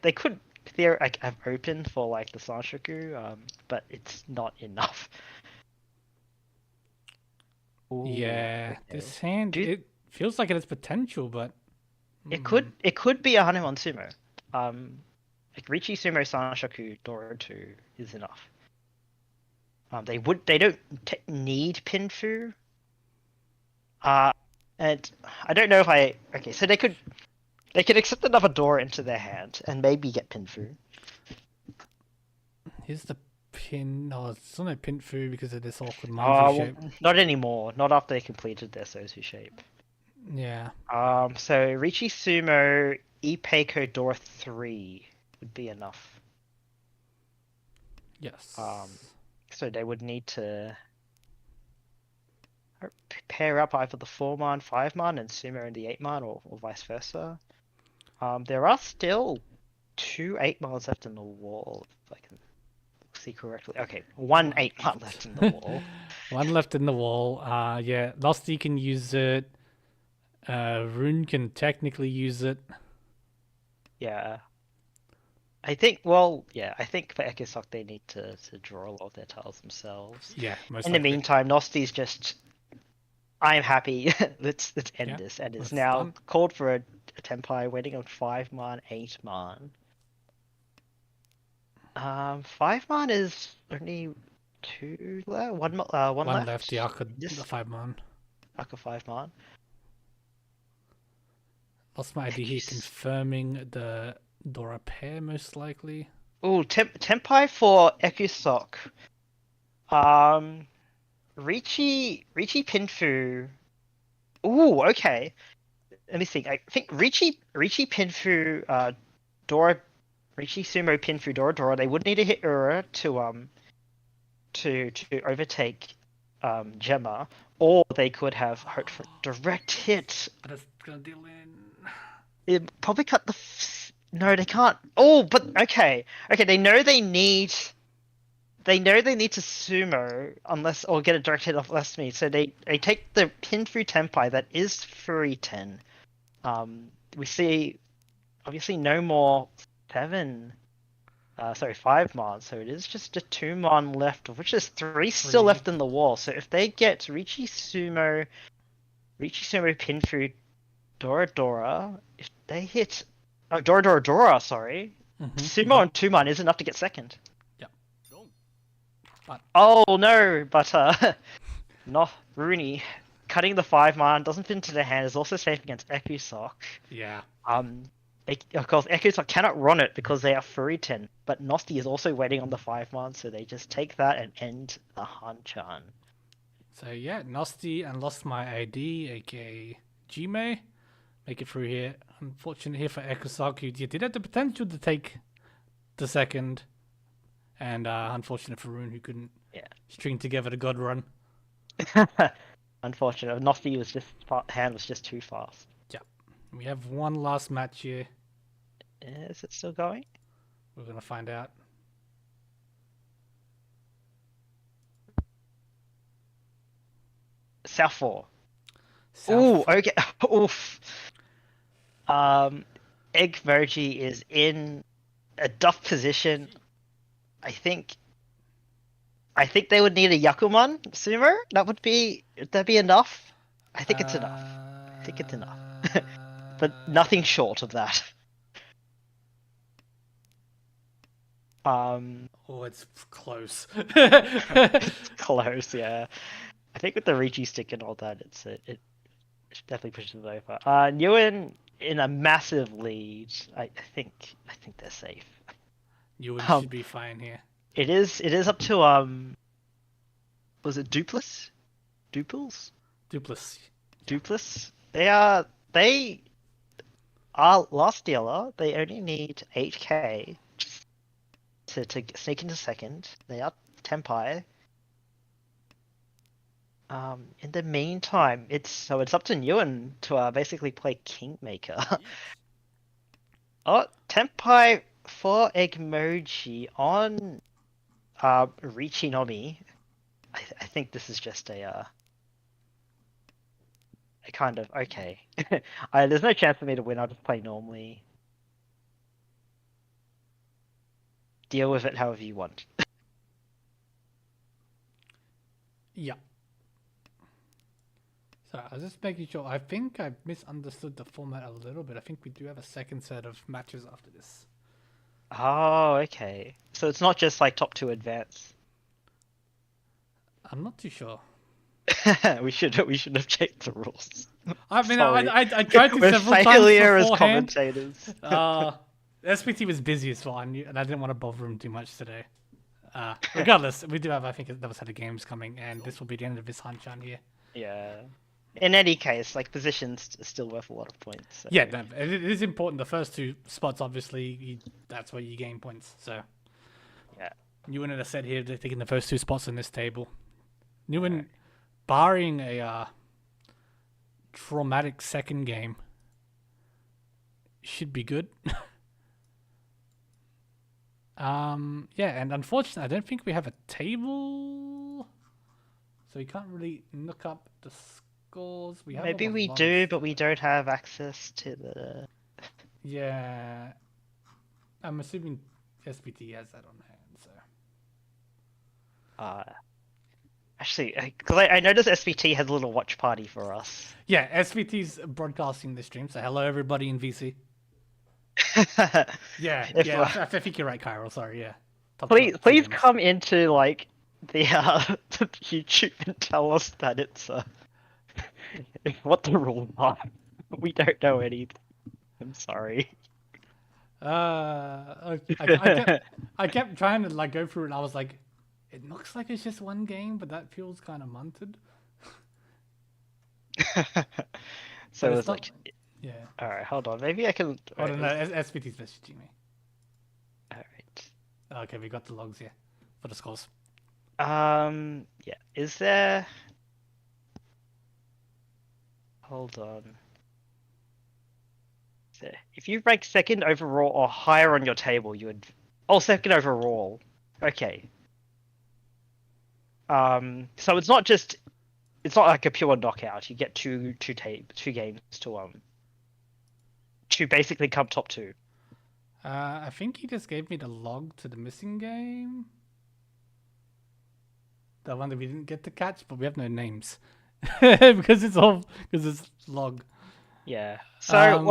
they could have opened for like the Sanshoku, but it's not enough. Ooh, Yeah, okay. this hand it feels like it has potential, but It could be a Hanemon Sumo. Like Richi Sumo Sanshoku Doro 2 is enough. They don't need Pinfu. And I don't know if so they could accept another door into their hand and maybe get Pinfu. here's the pin. Oh, it's not a pin fu because of this awkward Manju shape. Not anymore. Not after they completed their Sosu shape. Yeah. So Richi Sumo Ipeiko Door 3 would be enough. Yes. So they would need to pair up either the 4-man, 5-man, and Sumo in the 8-man, or vice versa. There are still 2 8-mans left in the wall, if I can see correctly. Okay, 1 8-man left in the wall. One left in the wall. Yeah, Losty can use it. Rune can technically use it. Yeah. I think, well, yeah, I think for Echosock they need to draw a lot of their tiles themselves. Yeah, most In the likely. meantime, Nosty's just, I'm happy. let's end Yeah, this, and it's that's now done. called for a Tempai waiting on 5 man, 8 man. 5 man is only two left, one One left, left. the Arca, the This 5-man. Aka 5 man. Lost my ID here, confirming the Dora pair, most likely. Oh, Tempai for Ekusok. Um, Richi Pinfu. Ooh, okay. Let me think. I think Richi Pinfu, Dora, Richi Sumo Pinfu Dora. They would need to hit Ura to overtake Gemma, or they could have hoped for direct hit. But it's gonna deal in. It probably cut the. No, they can't. Oh, but okay. They know they need. They know they need to sumo unless or get a direct hit off less me. So they take the Pinfu Tempai that is 310. We see obviously no more 5 mon, so it is just a 2 mon left, of which there's 3 still left in the wall. So if they get Richi Sumo Pinfu Dora, if they hit Dora, sorry, Sumo and 2 mon is enough to get second. Yep. But oh no, but no, Rooney cutting the 5 man doesn't fit into their hand is also safe against Ekusok. Yeah. Of course, Ekusok cannot run it because they are 310, but Nosti is also waiting on the 5 man, so they just take that and end the Hanchan. So yeah, Nosti and Lost My ID, aka Jime, make it through here. Unfortunate here for Ekusok, who did have the potential to take the second, and unfortunate for Rune, who couldn't string together the God Run. Unfortunate. Nosti was hand was just too fast. Yeah. We have one last match here. Is it still going? We're gonna find out. South 4. Ooh, okay. Oof. Egg Moji is in a tough position. I think they would need a Yakuman sumo. Would that be enough? I think it's enough. But nothing short of that. Oh, it's close. It's close, yeah. I think with the Richi stick and all that, it definitely pushes it over. Nguyen in a massive lead. I think they're safe. Nguyen should be fine here. It is up to was it Duplis? Duples? Duplis. They are last dealer. They only need 8k to sneak into second. They are Tempai. In the meantime, it's up to Nguyen to basically play Kingmaker. Oh, Tempai for Egmoji on Richinomi. I think this is just a kind of okay. There's no chance for me to win. I'll just play normally. Deal with it however you want. Yeah. So I was just making sure. I think I misunderstood the format a little bit. I think we do have a second set of matches after this. Oh, okay. So it's not just like top 2 advance. I'm not too sure. we should have checked the rules. I mean, I tried to several times failure as beforehand. commentators. SPT was busy as well, and I didn't want to bother him too much today. Regardless, we do have, I think, another set of games coming, and this will be the end of this Hanchan here. Yeah. In any case, like, positions still worth a lot of points. So. Yeah, no, it is important. The first 2 spots, obviously, that's where you gain points. So, yeah. Nguyen, as I said here, they're taking the first 2 spots on this table. Nguyen, barring a traumatic second game, should be good. Yeah, and unfortunately, I don't think we have a table, so we can't really look up the scores. We have all Maybe the we logs. do, but we don't have access to the. Yeah. I'm assuming SPT has that on hand, so. Actually, because I noticed SVT has a little watch party for us. Yeah, SVT's broadcasting the stream, so hello everybody in VC. Yeah, If, yeah, I think you're right, Kyril. Sorry, yeah. Top please, two please gamers. come into like the the YouTube and tell us that it's what the rules are. We don't know anything. I'm sorry. I kept trying to like go through it. And I was like, it looks like it's just one game, but that feels kind of munted. So But it it's was not. like, Yeah. all right, hold on. Maybe I can. Oh no, SVT's messaging me. All right. Okay, we got the logs here for the scores. Yeah. Is there? Hold on. So if you rank second overall or higher on your table, you would. Oh, second overall. Okay. So it's not just. It's not like a pure knockout. You get two games to basically come top two. I think he just gave me the log to the missing game. The one that we didn't get to catch, but we have no names because it's log. Yeah. So Um,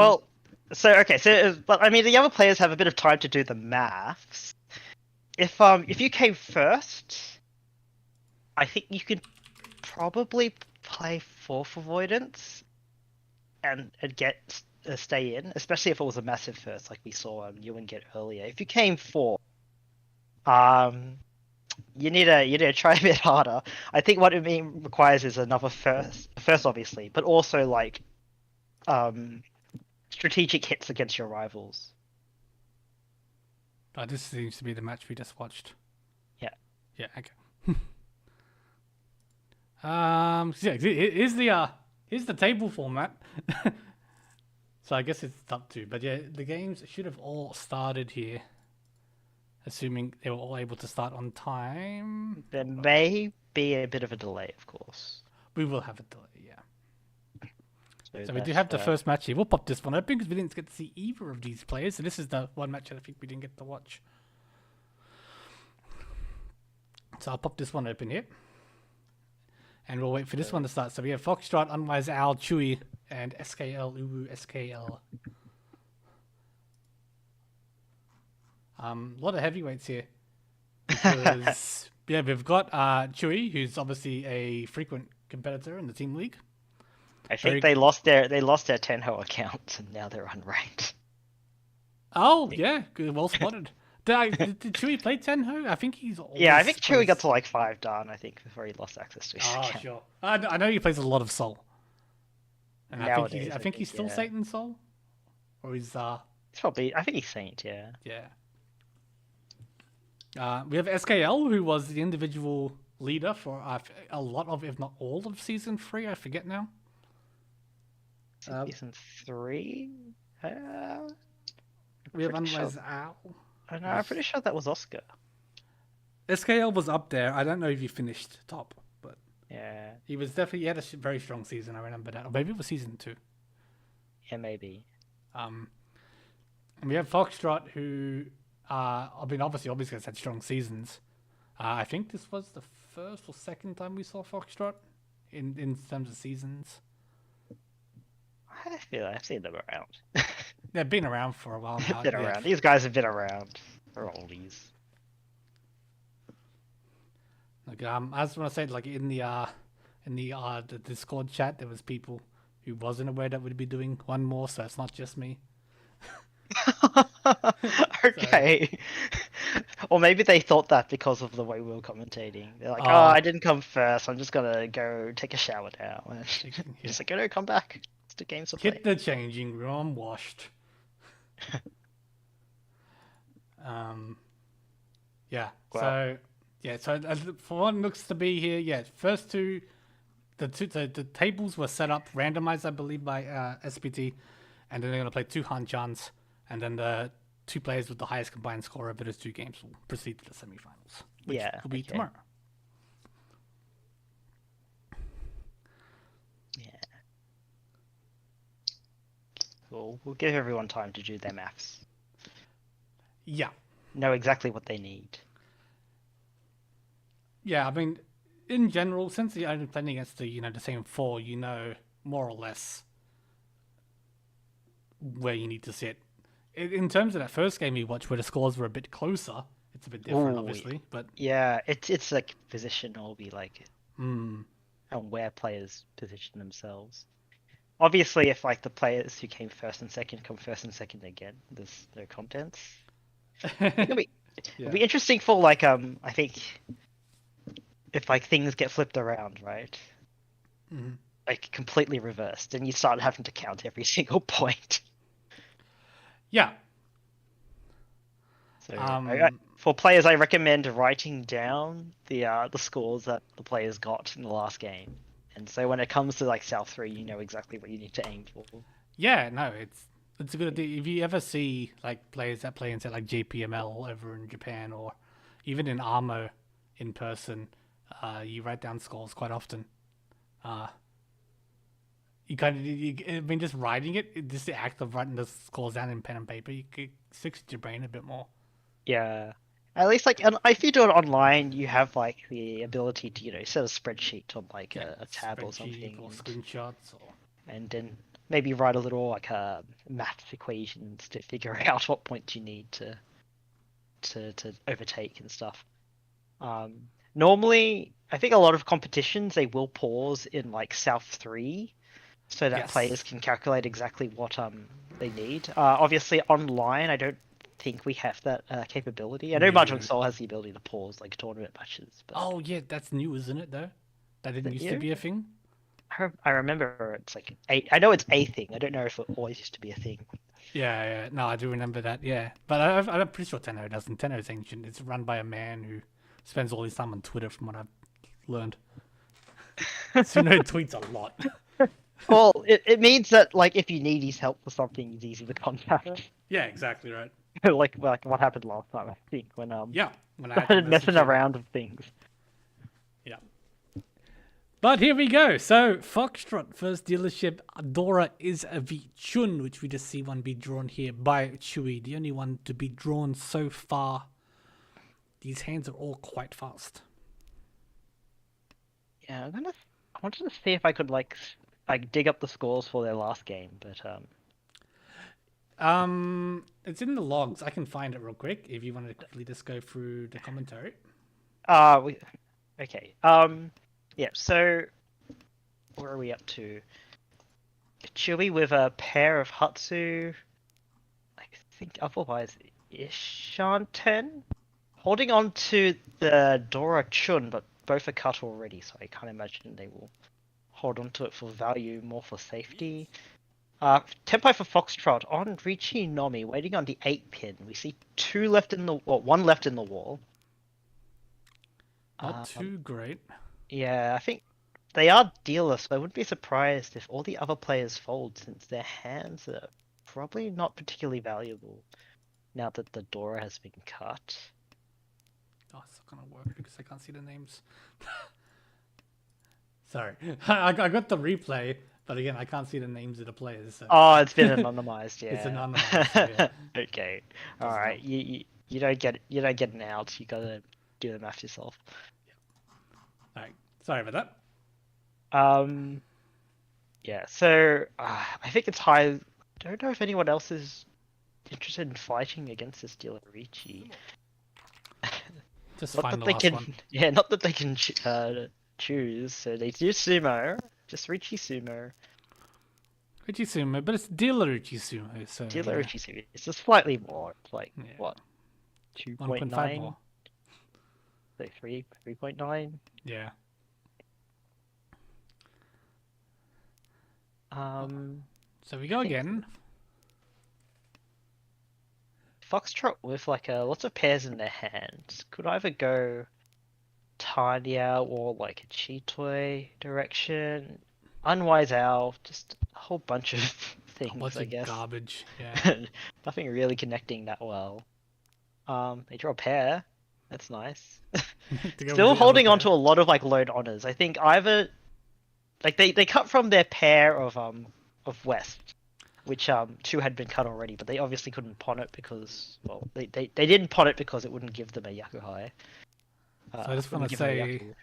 okay. But I mean, the other players have a bit of time to do the maths. If you came first, I think you could probably play fourth avoidance and get stay in, especially if it was a massive first, like we saw Ewan get earlier. If you came fourth, you need to try a bit harder. I think what it requires is another first obviously, but also like strategic hits against your rivals. this seems to be the match we just watched. Yeah. Yeah. Okay. So yeah, here's the table format. So I guess it's top two, but yeah, the games should have all started here, assuming they were all able to start on time. There may be a bit of a delay, of course. We will have a delay, yeah. So we do that's have the first match here. We'll pop this one open because we didn't get to see either of these players. So this is the one match that I think we didn't get to watch. So I'll pop this one open here. And we'll wait for this one to start. So we have Foxtrot, Unwise Owl, Chewy, and SKL, Uwu, SKL. A lot of heavyweights here. Because, yeah, we've got Chewy, who's obviously a frequent competitor in the team league. I think they lost their Tenho account and now they're unranked. Oh, yeah, good, well spotted. Did Chewy play Tenho? I think he's always Yeah, I think Chewy got to like 5 done, I think, before he lost access to his account. Sure. I know he plays a lot of Soul. And Nowadays, I think he's still yeah. Satan Soul? Or he's It's probably, I think he's Saint, yeah. Yeah. We have SKL, who was the individual leader for a lot of, if not all of Season 3. I forget now. Season 3? We have Unwise Owl. I know, I'm pretty sure that was Oscar. SKL was up there. I don't know if he finished top, but Yeah. he had a very strong season. I remember that. Or maybe it was Season 2. Yeah, maybe. And we have Foxtrot, who, I mean, obviously has had strong seasons. I think this was the first or second time we saw Foxtrot in terms of seasons. I feel I've seen them around. They've been around for a while now. Been around. These guys have been around. They're oldies. Like, I just want to say, like in the Discord chat, there was people who wasn't aware that we'd be doing one more, so it's not just me. Okay. Or maybe they thought that because of the way we were commentating. They're like, I didn't come first. I'm just gonna go take a shower now. And just like, no, come back. It's the games to play. Hit the changing room. I'm washed. Yeah. Well, so for what looks to be here, first two, the tables were set up, randomized, I believe, by SPT, and then they're gonna play 2 Han-Chans, and then the 2 players with the highest combined score over those 2 games will proceed to the semifinals, which will be tomorrow. Yeah. We'll give everyone time to do their maths. Yeah. Know exactly what they need. Yeah, I mean, in general, since you're only playing against the same four, more or less where you need to sit. In terms of that first game we watched, where the scores were a bit closer, it's a bit different, Ooh, obviously. But yeah, it's like positional, be like, mm, and where players position themselves. Obviously, if like the players who came first and second come first and second again, there's no contents. It'll be yeah, interesting for like I think if like things get flipped around, right? Mhm. Like completely reversed, and you start having to count every single point. yeah. So Um, for players, I recommend writing down the scores that the players got in the last game, and so when it comes to like South 3, you know exactly what you need to aim for. yeah, no, it's a good idea. If you ever see like players that play in say like JPML over in Japan or even in ARMA in person, you write down scores quite often. Uh, I mean, just writing just the act of writing the scores down in pen and paper, it sticks to your brain a bit more. Yeah. At least like if you do it online, you have like the ability to set a spreadsheet on like Yeah, a tab or spreadsheet something, or screenshots or and then maybe write a little like maths equations to figure out what points you need to overtake and stuff. Normally, I think a lot of competitions they will pause in like South 3 so that yes. players can calculate exactly what they need. Obviously, online, I don't think we have that capability. I know Mahjong No. Soul has the ability to pause like tournament matches, but Oh yeah, that's new, isn't it? Though that didn't used to yeah, be a thing. I remember it's like I know it's a thing. I don't know if it always used to be a thing. Yeah, yeah. No, I do remember that. Yeah, but I'm pretty sure Tenno doesn't. Tenno is ancient. It's run by a man who spends all his time on Twitter, from what I've learned. Suno tweets a lot. Well, it means that like if you need his help for something, he's easy to contact. Yeah, exactly right. Like what happened last time, I think, when Yeah, when I had to started message messing him. around with things. Yeah. But here we go. So, Foxtrot first dealership. Dora is a V-Chun, which we just see one be drawn here by Chewy. The only one to be drawn so far. These hands are all quite fast. Yeah, I wanted to see if I could like dig up the scores for their last game, but It's in the logs. I can find it real quick if you want to quickly just go through the commentary. we okay. Yeah, so where are we up to? Chewy with a pair of Hatsu, I think otherwise Ishanten, holding on to the Dora Chun, but both are cut already, so I can't imagine they will hold on to it for value, more for safety. Tempo for Foxtrot on Richi Nomi, waiting on the 8 pin. We see one left in the wall. Not too great. Yeah, I think they are dealers, so I wouldn't be surprised if all the other players fold, since their hands are probably not particularly valuable now that the Dora has been cut. Oh, it's not gonna work because I can't see the names. Sorry, I got the replay, but again, I can't see the names of the players. So. Oh, it's been anonymized, yeah. It's anonymized. So yeah. Okay, all Does right. not. You don't get an out. You gotta do the math yourself. All right. Sorry about that. Yeah. So I think it's high. I don't know if anyone else is interested in fighting against this dealer Ricci. Just Not find that the they last can, one. yeah, not that they can choose. So they do sumo, just Ricci sumo. Uchisumo, but it's dealer Uchisumo, so Dealer yeah. Ricci sumo. It's just slightly more. It's like Yeah. what, 1.5 2.9, more. so 3.9. Yeah. So we go again. Foxtrot with like lots of pairs in their hands could either go Tanya or like a Cheetoy direction. Unwise Owl, just a whole bunch of things, What's I a guess. garbage? Yeah. Nothing really connecting that well. They draw a pair. That's nice. To go with Still the other holding on pair. to a lot of like load honors. I think either like they cut from their pair of West. which two had been cut already, but they obviously couldn't pawn it because, well, they didn't pawn it because it wouldn't give them a Yakuhai. So I just want Wouldn't to give them a say Yaku.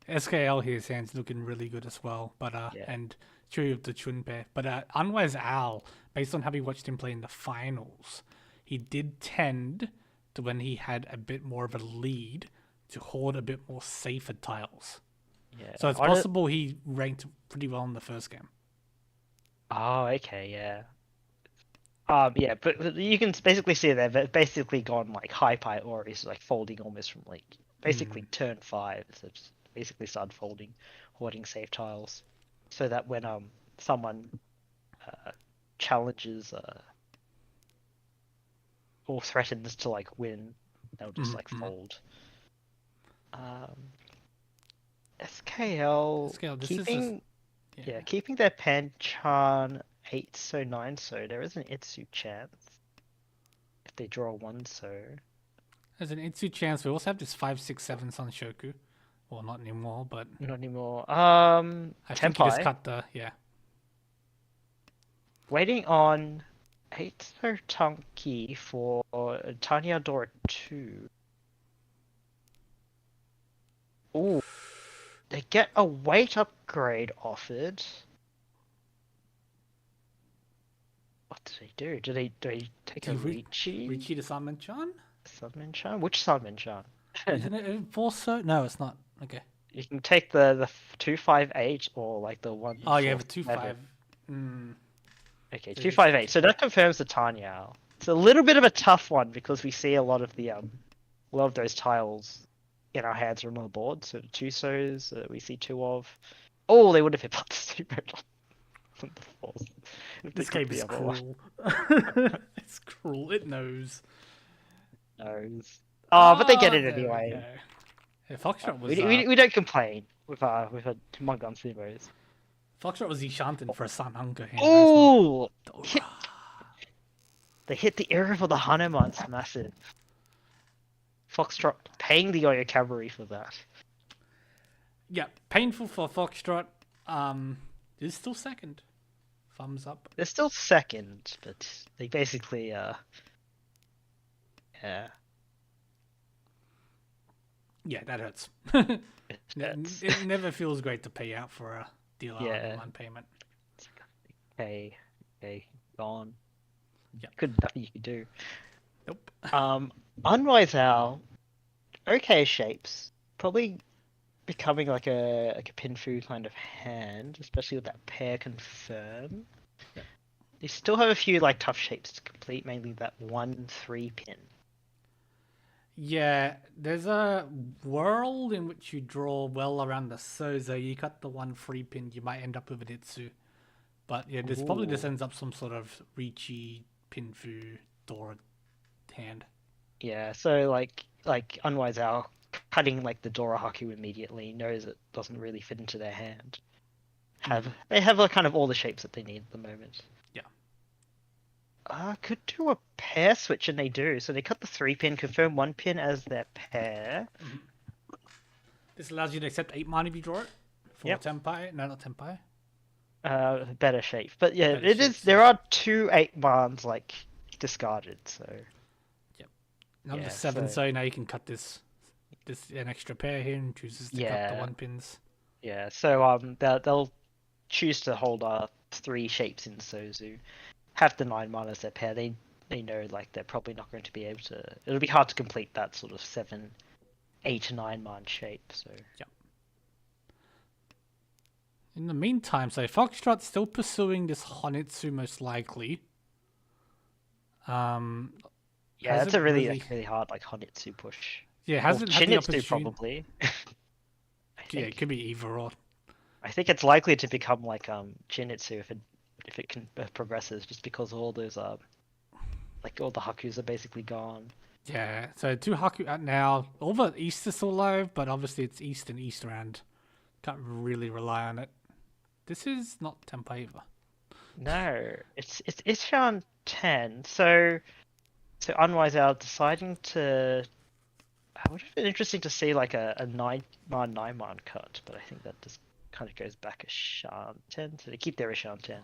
SKL here stands looking really good as well, but Yeah. and Chewy of the Chun pair. But Unwise Owl, based on how we watched him play in the finals, he did tend to, when he had a bit more of a lead, to hoard a bit more safer tiles. Yeah. So it's possible he ranked pretty well in the first game. Oh, okay, yeah. Yeah, but you can basically see they've basically gone like high pie or is like folding almost from like basically turn 5. So just basically started folding, hoarding safe tiles, so that when someone challenges or threatens to like win, they'll just like fold. Um, SKL SKL, this is keeping yeah. keeping their Panchan 8 so 9 so there is an Itsu chance if they draw 1 so. There's an Itsu chance. We also have this 5/6/7 Sanshoku. Well, not anymore, but Not anymore. I think he just Tenpai. cut the Waiting on 8 so Tanki for Tanya Door 2. Ooh, they get a weight upgrade offered. What do they do? Do they take a Ricci? Richie the Salmon-chan? Sunman-chan? Which Sunman-chan? Isn't it also? No, it's not. Okay. You can take the 258 or like the 1. Oh yeah, the 2/5. Okay, It is 258. So that confirms the Tanya. It's a little bit of a tough one because we see a lot of those tiles in our hands from on the board. So the Tusos, we see 2 of. Oh, they would have hit the super on the fourth. This game is cruel. It's cruel. It knows. Knows. Oh, but they get it there we anyway. go. Yeah, Foxtrot was We don't complain with our Mongun Sumos. Foxtrot was Ishanten for a Sun Hunker hand. Oh, they hit the area for the Hanuman. It's massive. Foxtrot paying the Oyo Cavalry for that. Yeah, painful for Foxtrot. Is still second. Thumbs up. They're still second, but they basically yeah. Yeah, that hurts. That's It never feels great to pay out for a dealer Yeah. on one payment. okay, gone. Yeah. Nothing you could do. Nope. Unwise Owl, okay shapes. Probably becoming like a Pinfu kind of hand, especially with that pair confirm. Yeah. They still have a few like tough shapes to complete, mainly that 1/3 pin. Yeah, there's a world in which you draw well around the Sozo. You cut the 1/3 pin, you might end up with an Itsu. But yeah, this probably just ends up some sort of Ricci, Pinfu, Dora hand. Yeah, so like Unwise Owl cutting like the Dora Haku immediately knows it doesn't really fit into their hand. They have like kind of all the shapes that they need at the moment. Yeah. Could do a pair switch and they do. So they cut the 3 pin, confirm 1 pin as their pair. This allows you to accept 8 mana if you draw it for Tenpai. No, not Tenpai. Better shape. But yeah, Better it is. shapes, There are 2 8-mans like discarded. So Number 7, so now you can cut this an extra pair here and chooses to cut the 1 pins. Yeah, so they'll choose to hold 3 shapes in Sozu, have the 9 mana as their pair. They know like they're probably not going to be able to. It'll be hard to complete that sort of 7, 8, 9 man shape. So In the meantime, so Foxtrot's still pursuing this Honitsu most likely. yeah, that's a really hard like Honitsu push. Yeah, hasn't had the opportunity. Probably. Yeah, it could be either or. I think it's likely to become like Chinitsu if it can progresses, just because all those like all the Hakus are basically gone. Yeah, so 2 Haku out now. All the East is still alive, but obviously it's East and East around. Can't really rely on it. This is not Tenpai either. No, it's Ishan 10. So Unwise Owl deciding to. It would have been interesting to see like a 9-man cut, but I think that just kind of goes back a Shan 10. So they keep their Ishan 10.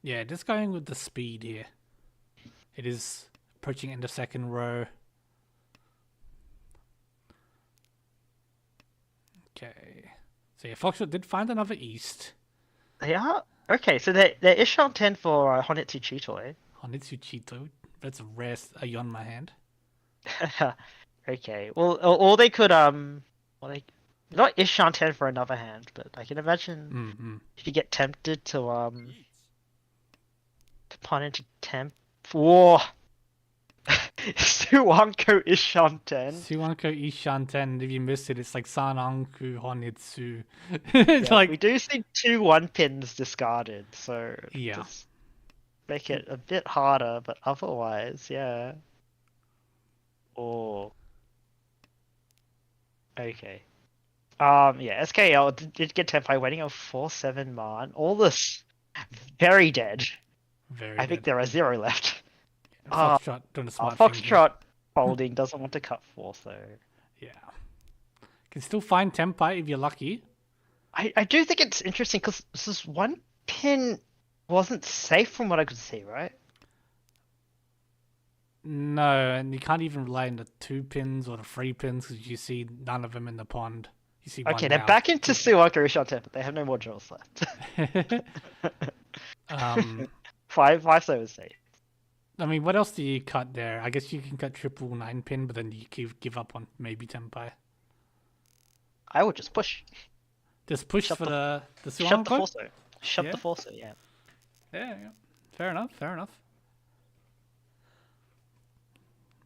Yeah, just going with the speed here. It is approaching end of second row. Okay. So yeah, Foxtrot did find another east. They are okay. So they're ish on 10 for Honetsu Chitoi. Honitsu Chito. That's a rare Yon my hand. Okay. Well, or they could well they not ish on 10 for another hand, but I can imagine Mm-hmm. if you get tempted to pawn into temp. Whoa. Suwanko ish on 10. Suwanko Ishanten, if you missed it, it's like Sananku Honitsu. Yeah, Like, we do see 2 1 pins discarded, so yeah. just make it a bit harder, but otherwise, yeah. Oh. Okay. Yeah, SKL did get temp by waiting on 4-7 man. All this very dead. Very I think dead. there are 0 left. Foxtrot doing a smart thing here. Foxtrot folding doesn't want to cut 4, so Yeah. Can still find Tempai if you're lucky. I do think it's interesting because this 1 pin wasn't safe from what I could see, right? No, and you can't even rely on the 2 pins or the 3 pins because you see none of them in the pond. You see Okay, one they're now. back into Suwaka Ishante, but they have no more draws left. um, 5 so is safe. I mean, what else do you cut there? I guess you can cut triple 9 pin, but then you give up on maybe Tempai. I would just push. Just push Shut for the Shut the Suwanko? Forso. Shut Yeah. the Forso, yeah. Yeah, yeah. Fair enough, fair enough.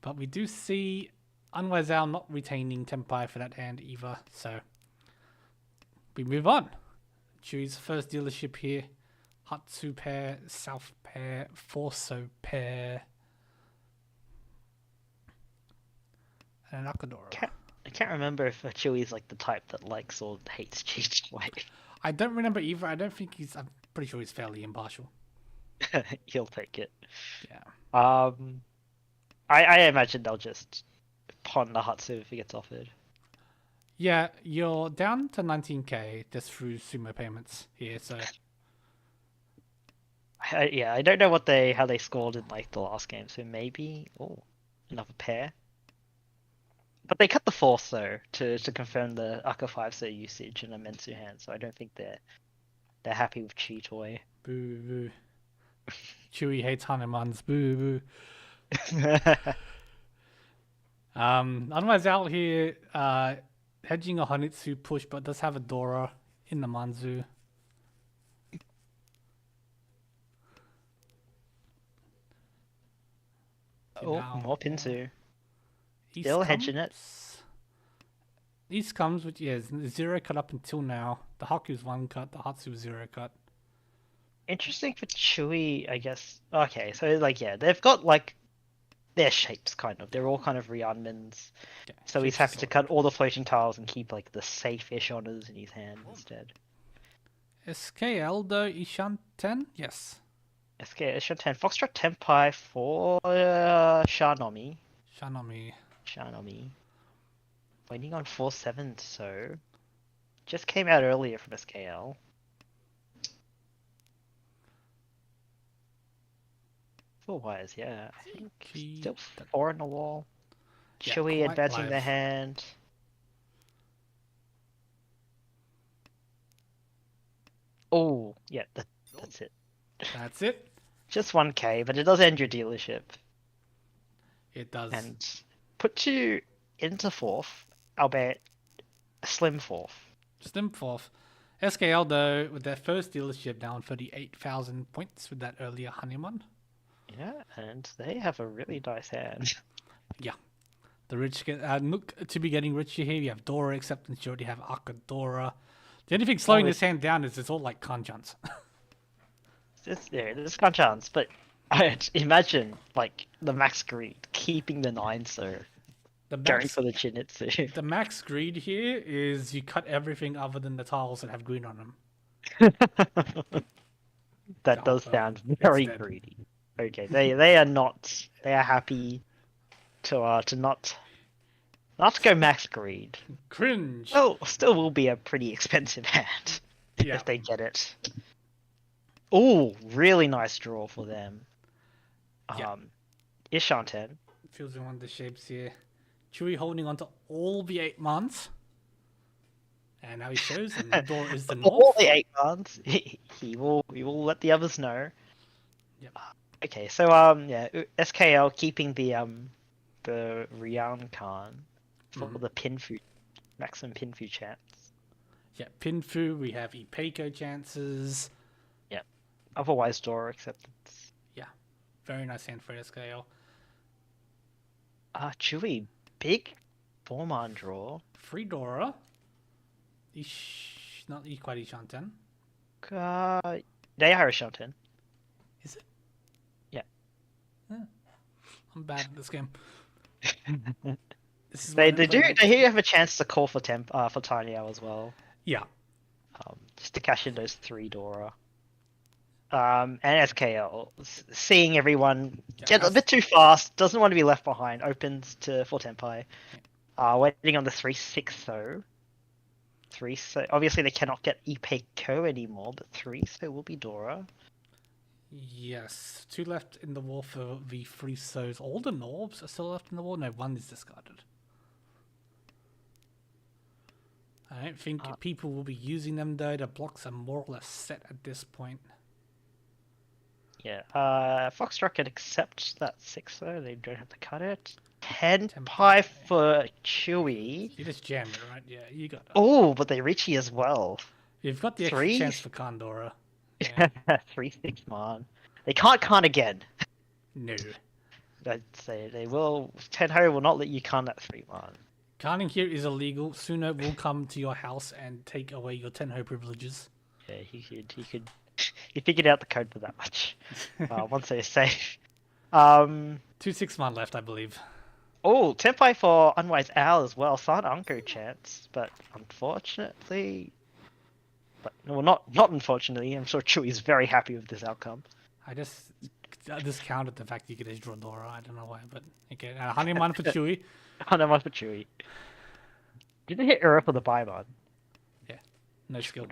But we do see Unwazao not retaining Tempai for that hand either, so we move on. Choose first dealership here. Hatsu pair, South pair, Forso pair, and an Akadora. I can't remember if Chewy's like the type that likes or hates cheat white. I don't remember either. I don't think he's. I'm pretty sure he's fairly impartial. He'll take it. Yeah. I imagine they'll just pawn the Hatsu if he gets offered. Yeah, you're down to 19k just through sumo payments here, so Yeah, I don't know how they scored in like the last game, so maybe another pair. But they cut the force though to confirm the Aka 5 usage in a Mensu hand, so I don't think they're happy with Cheetoy. boo boo. Chewy hates Hanuman's boo boo. Otherwise out here, hedging a Honitsu push, but does have a Dora in the Manzu. Oh, more Pinsu. East Still hedging it. East comes with, yeah, 0 cut up until now. The Haku's 1 cut, the Hatsu was 0 cut. Interesting for Chewy, I guess. Okay, so like yeah, they've got like their shapes kind of. They're all kind of Ryanmans. Yeah, So he's shapes happy are to cut all the floating tiles and keep like the safe-ish honors in his hand instead. SKL though, Ishan 10? Yes. SK Ishan 10. Foxtrot Tenpai for Shanomi. Shanomi. Waiting on 4-7, so just came out earlier from SKL. Four wires, yeah. I think still 4 on the wall. Yeah, Chewy quite advancing live. their hand. Oh, yeah, that's it. That's it. Just 1k, but it does end your dealership It does. and put you into 4th, albeit a slim 4th. Slim 4th. SKL though, with their first dealership down 38,000 points with that earlier Hanuman. Yeah, and they have a really nice hand. Yeah. The rich get Nook to be getting richer here. You have Dora acceptance. You already have Akadora. The only thing slowing this hand down is it's all like Kanjans. There's no chance, but I'd imagine like the max greed keeping the 9, so going for the Chinitsu. The max greed here is you cut everything other than the tiles that have green on them. That does sound very greedy. Okay, they are not. They are happy to not go max greed. Cringe. Well, still will be a pretty expensive hand Yeah. if they get it. Oh, really nice draw for them. Yeah. Ishanten. Feels in one of the shapes here. Chewie holding on to all the 8 months. And now he shows, and Dora is the All north. the 8 months. He will let the others know. Yep. Okay, so yeah, SKL keeping the Rian Khan for the Pinfu maximum Pinfu chance. Yeah, Pinfu, we have Ipeco chances. Yeah. Otherwise, Dora acceptance. Yeah, very nice hand for SKL. Chewy, big 4-man draw. Free Dora. Not quite Ishanten. They are Shelton. Is it? Yeah. I'm bad at this game. This is They what I do play they do have a chance to call for Tanyao as well. Yeah. Just to cash in those 3 Dora. And SKL seeing everyone get a bit too fast, doesn't want to be left behind, opens for Tenpai. Waiting on the 3-6 though. 3 so obviously they cannot get Ipeco anymore, but 3 so will be Dora. Yes. 2 left in the war for the 3 so's. All the Norbs are still left in the war? No, 1 is discarded. I don't think people will be using them though. The blocks are more or less set at this point. Yeah. Foxtrot can accept that 6 though. They don't have to cut it. 10 pie for Chewy. You just jam it, right? Yeah, you got it. Oh, but they reach as well. You've got the extra chance for Kandora. Yeah. 3-6 man. They can't con again. No. I'd say they will. Tenho will not let you con that 3 man. Canning here is illegal. Suno will come to your house and take away your Tenho privileges. Yeah, he figured out the code for that much. Once they're safe. 2 6-man left, I believe. Oh, Tenpai for Unwise Owl as well. San Anko chance, but unfortunately, well, not unfortunately. I'm sure Chewy's very happy with this outcome. I just discounted the fact you could just draw Dora. I don't know why, but okay. Honeyman for Chewy. Honeyman for Chewy. Didn't hit Ura for the Baiman. Yeah, no skill.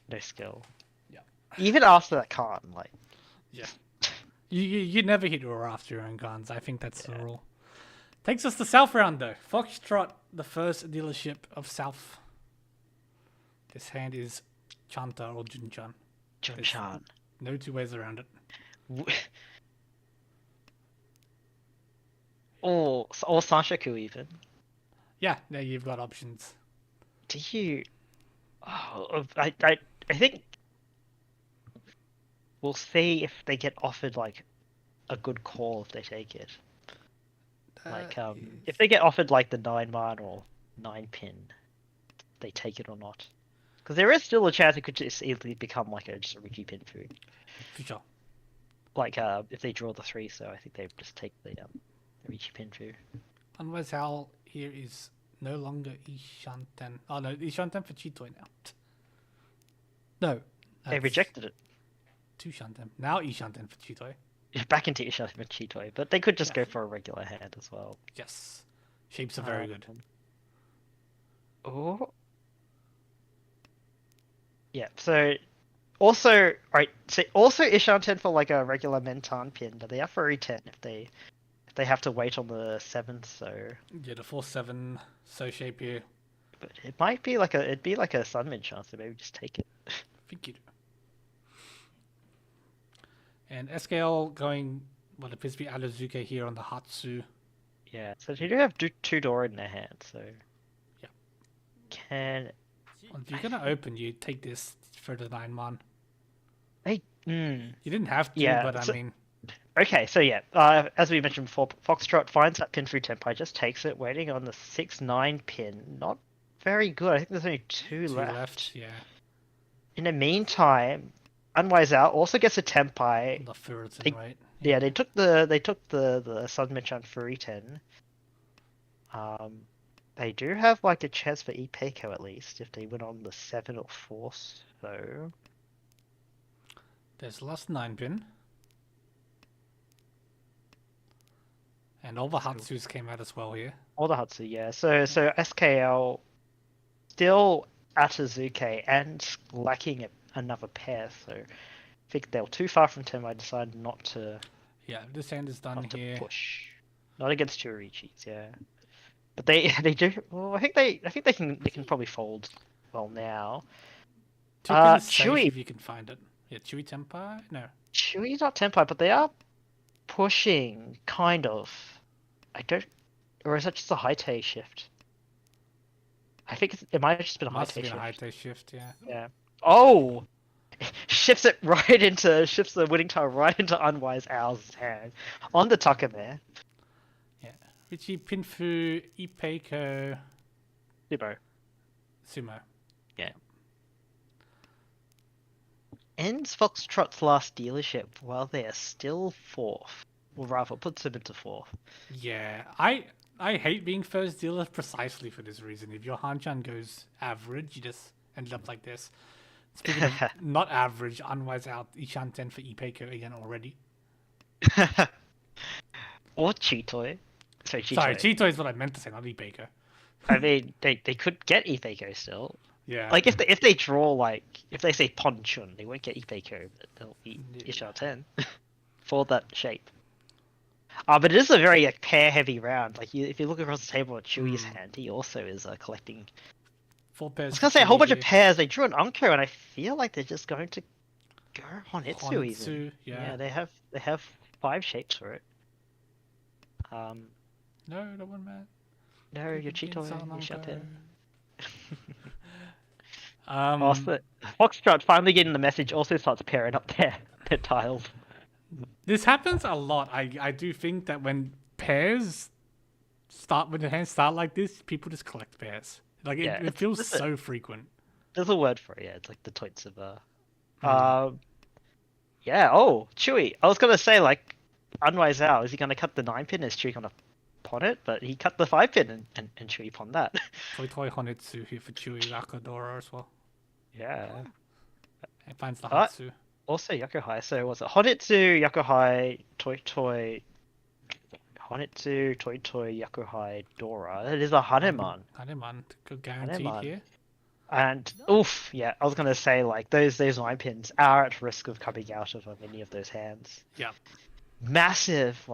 No skill. Yeah. Even after that con, like. Yeah. You never hit Ura after your own guns. I think that's the rule. Takes us to South round though. Foxtrot, the first dealership of South. This hand is Chanta or Junchan. Junchan. No 2 ways around it. Or Sanshaku even. Yeah, now you've got options. Do you? Oh, I think we'll see if they get offered like a good call if they take it. Like if they get offered like the 9-man or 9-pin, they take it or not. Because there is still a chance it could just easily become like just a Ricky pin food. For sure. Like if they draw the 3, so I think they just take the Ricky pin food. Unless Hal here is no longer Ishanten. Oh no, Ishanten for Chitoy now. No. They rejected it. 2 Shanten. Now Ishanten for Chitoy. Back into Isha and Chitoy, but they could just go for a regular hand as well. Yes. Shapes are very good. Oh. Yeah, so also right, so also Ishanten for like a regular Mentan pin, but they are for E10 if they have to wait on the 7th, so yeah, the 4-7 so shape here. But it'd be like a Sunmid chance, so maybe just take it. I think you do. And SKL going what appears to be Alazuke here on the Hatsu. Yeah, so they do have 2 Dora in their hand, so yeah. Well, if you're gonna open, you take this for the 9-man. You didn't have to, but I mean. Okay, so yeah, as we mentioned before, Foxtrot finds that pin through Tenpai, just takes it, waiting on the 6-9 pin. Not very good. I think there's only 2 left. Yeah. In the meantime, Unwise Out also gets a Tenpai. The Furitan, right? Yeah, they took the Sunmichan Furitan. They do have like a chance for Ipeco at least if they win on the 7 or 4. So there's last 9-pin. And all the Hatsus came out as well here. All the Hatsu, yeah. So SKL still Atazuke and lacking another pair. So think they were too far from 10. I decided not to Yeah, this hand is done here. push. Not against Chirichis, yeah. But they do. Well, I think they can probably fold well now. Chicken is safe Chewy. if you can find it. Yeah, Chewy Tempai? No. Chewy's not Tenpai, but they are pushing kind of. I don't. Or is that just a high tay shift? I think it might have just been a high Must tay have been a shift. high tay shift, yeah. Yeah. Oh! Shifts the winning tile right into Unwise Owl's hand. On the tucker there. Yeah. Richie, Pinfu, Ipeiko, Subo. Sumo. Yeah. Ends Foxtrot's last dealership while they are still fourth. Or rather, puts them into fourth. Yeah, I hate being first dealer precisely for this reason. If your Hanchan goes average, you just end up like this. Speaking of not average, Unwise out Ishan 10 for Ipeiko again already. Or Cheetoy. Sorry, Sorry, Cheeto is what I meant to say, not Ipeiko. I mean, they could get Ipeiko still. Yeah. Like if they draw if they say Ponchun, they won't get Ipeiko, but they'll be Ishar 10 for that shape. But it is a very pair heavy round. Like if you look across the table at Chewy's hand, he also is collecting. 4 I pairs. was gonna say a whole bunch of pairs. They drew an Anko, and I feel like they're just going to go Honitsu even. Yeah. They have 5 shapes for it. No, that one, man. No, your Cheetoy, your Shaten. Also, Foxtrot finally getting the message also starts pairing up their tiles. this happens a lot. I do think that when the hands start like this, people just collect pairs. Like it feels so frequent. There's a word for it, yeah. It's like the toits of yeah, oh, Chewy. I was gonna say Unwise Owl, is he gonna cut the 9-pin? Is Chewy gonna pawn it? But he cut the 5-pin and Chewy pawned that. Toy Honitsu here for Chewy Rakadora as well. Yeah. He finds the Hatsu. Also Yokohai. So was it Honitsu, Yokohai, Toy, Honitsu, Toy, Yokohai, Dora? It is a Haneman. Haneman, good guaranteed here. And oof, yeah, I was gonna say those 9-pins are at risk of coming out of many of those hands. Yeah. Massive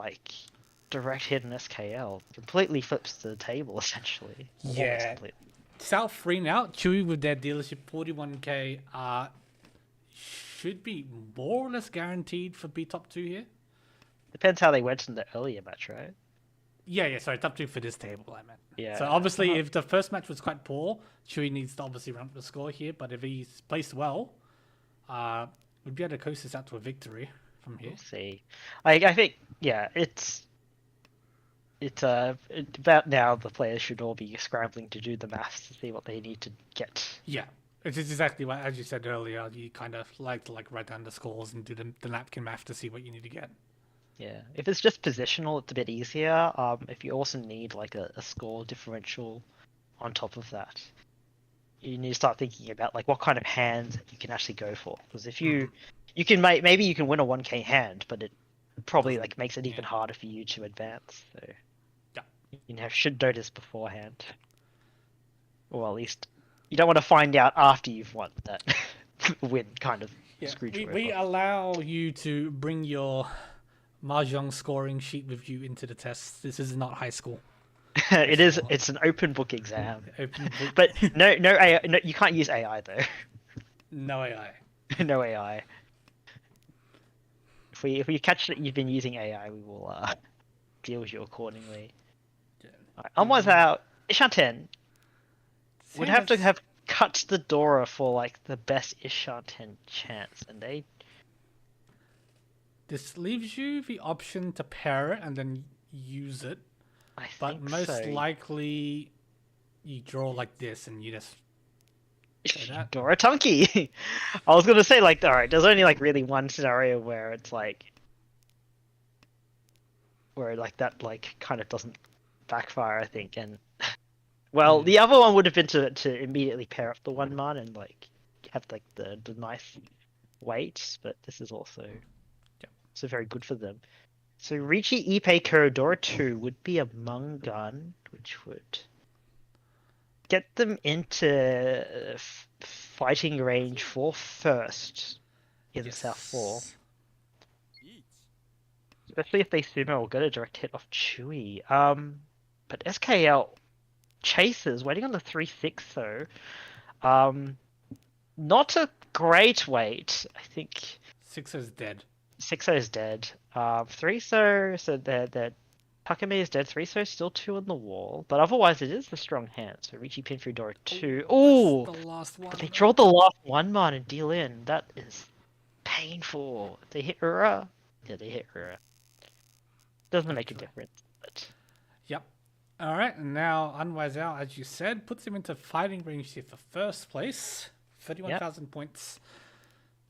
direct hit in SKL completely flips the table essentially. Yeah. South 3 now. Chewy with their dealership 41k should be more or less guaranteed for B top 2 here. Depends how they went in the earlier match, right? Yeah, sorry, top 2 for this table, I meant. Yeah. So obviously, if the first match was quite poor, Chewy needs to obviously ramp the score here. But if he's placed well, we'd be able to coast this out to a victory from here. We'll see. I think, yeah, it's about now the players should all be scrambling to do the maths to see what they need to get. Yeah, it is exactly what, as you said earlier, you kind of like to write down the scores and do the napkin math to see what you need to get. Yeah, if it's just positional, it's a bit easier. If you also need a score differential on top of that, you need to start thinking about what kind of hand you can actually go for. Because if you can maybe you can win a 1k hand, but it probably makes it even harder for you to advance. So you should notice beforehand, or at least you don't want to find out after you've won that win kind of screwed you. We allow you to bring your Mahjong scoring sheet with you into the test. This is not high school. It is. It's an open book exam. Open book. But no AI. No, you can't use AI though. No AI. No AI. If we catch that you've been using AI, we will deal with you accordingly. Yeah. Right, Unwise out. Ishanten would have to have cut the Dora for the best Ishanten chance, and they. This leaves you the option to pair it and then use it. But most likely, you draw like this and you just. Dora Tunky. I was gonna say alright, there's only really one scenario where it's where that kind of doesn't backfire, I think, and well, the other one would have been to immediately pair up the 1-man and have the nice weights, but this is also so very good for them. So Richi Ipe Kurodora 2 would be a Mungun, which would get them into fighting range for first. in South 4. Yes. Especially if they sumo will get a direct hit off Chewy. But SKL chases, waiting on the 3-6 though. Not a great wait. I think 6's dead. 6-0 is dead. 3-so, so they're Takame is dead. 3-so still 2 on the wall. But otherwise it is the strong hand. So Richie pin through Dora 2. Ooh! That's the last one. But they draw the last one man and deal in. That is painful. They hit Ura. Yeah, they hit Ura. Doesn't make a difference. But Yep. All right, and now Unwise Out, as you said, puts him into fighting range here for first place. 31,000 points.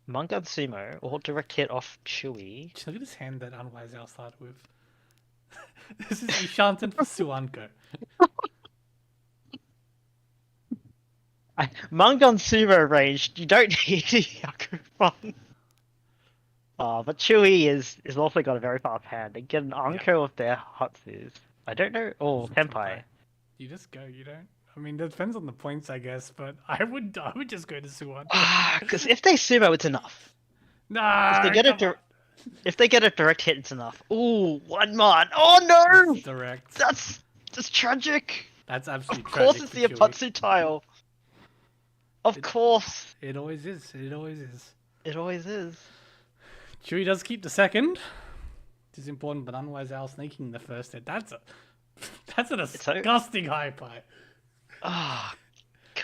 Mangan Sumo, or direct hit off Chewy. Just look at this hand that Unwise Out started with. This is Ishanten for Suanko. Mangan Sumo range, you don't need a Yakufan. But Chewy is also got a very fast hand. They get an Anko of their Hatsus. I don't know. Oh, Senpai. You just go, you don't. I mean, that depends on the points, I guess, but I would just go to Suanko. Because if they sumo, it's enough. Nah, if they get a direct hit, it's enough. Ooh, one mon. Oh no! It's direct. That's tragic. That's absolutely Of course, tragic it's for the Chewy. Apatsu tile. Of course, It always is. It always is. it always is. Chewy does keep the second. It is important, but Unwise Owl snaking the first hit. That's a disgusting high pie. Oh,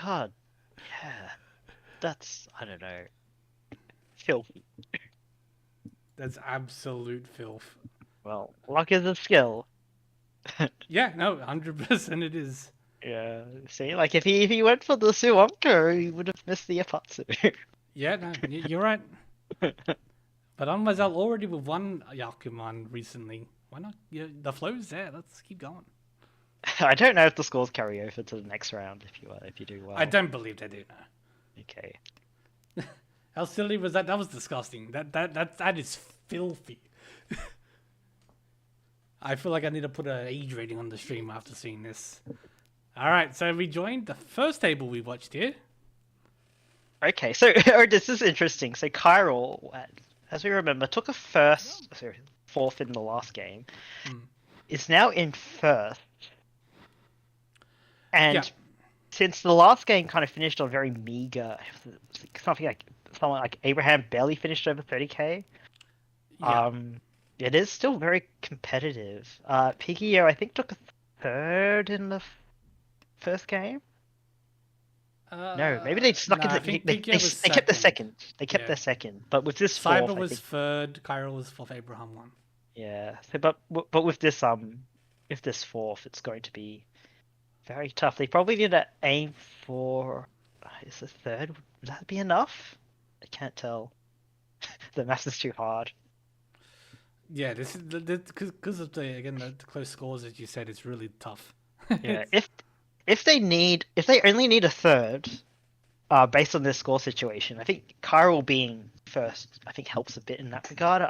God. Yeah. That's, I don't know. Filthy. That's absolute filth. Well, luck is a skill. Yeah, no, 100% it is. Yeah. See, like if he went for the Suanko, he would have missed the Apatsu. Yeah, no, you're right. But Unwise Owl already with one Yakuman recently. Why not? Yeah, the flow's there. Let's keep going. I don't know if the scores carry over to the next round if you do well. I don't believe they do. No. Okay. How silly was that? That was disgusting. That is filthy. I feel like I need to put an age rating on the stream after seeing this. All right, so we joined the first table we watched here. Okay, so this is interesting. So Chiral, as we remember, took a fourth in the last game. Is now in first. And since the last game kind of finished on very meager, someone like Abraham barely finished over 30k. Yeah. It is still very competitive. Pigio, I think, took a third in the first game. No, maybe they snuck I in. think They Pigio kept the was second. They kept their second, but with this Cyber fourth, was third, Chiral was fourth, Abraham won. yeah. So, but with this if this fourth, it's going to be very tough. They probably need to aim for. Is the third? Would that be enough? I can't tell. The math is too hard. Yeah, this is because of the close scores, as you said, it's really tough. Yeah, if they only need a third, based on this score situation, I think Chiral being first, I think helps a bit in that regard.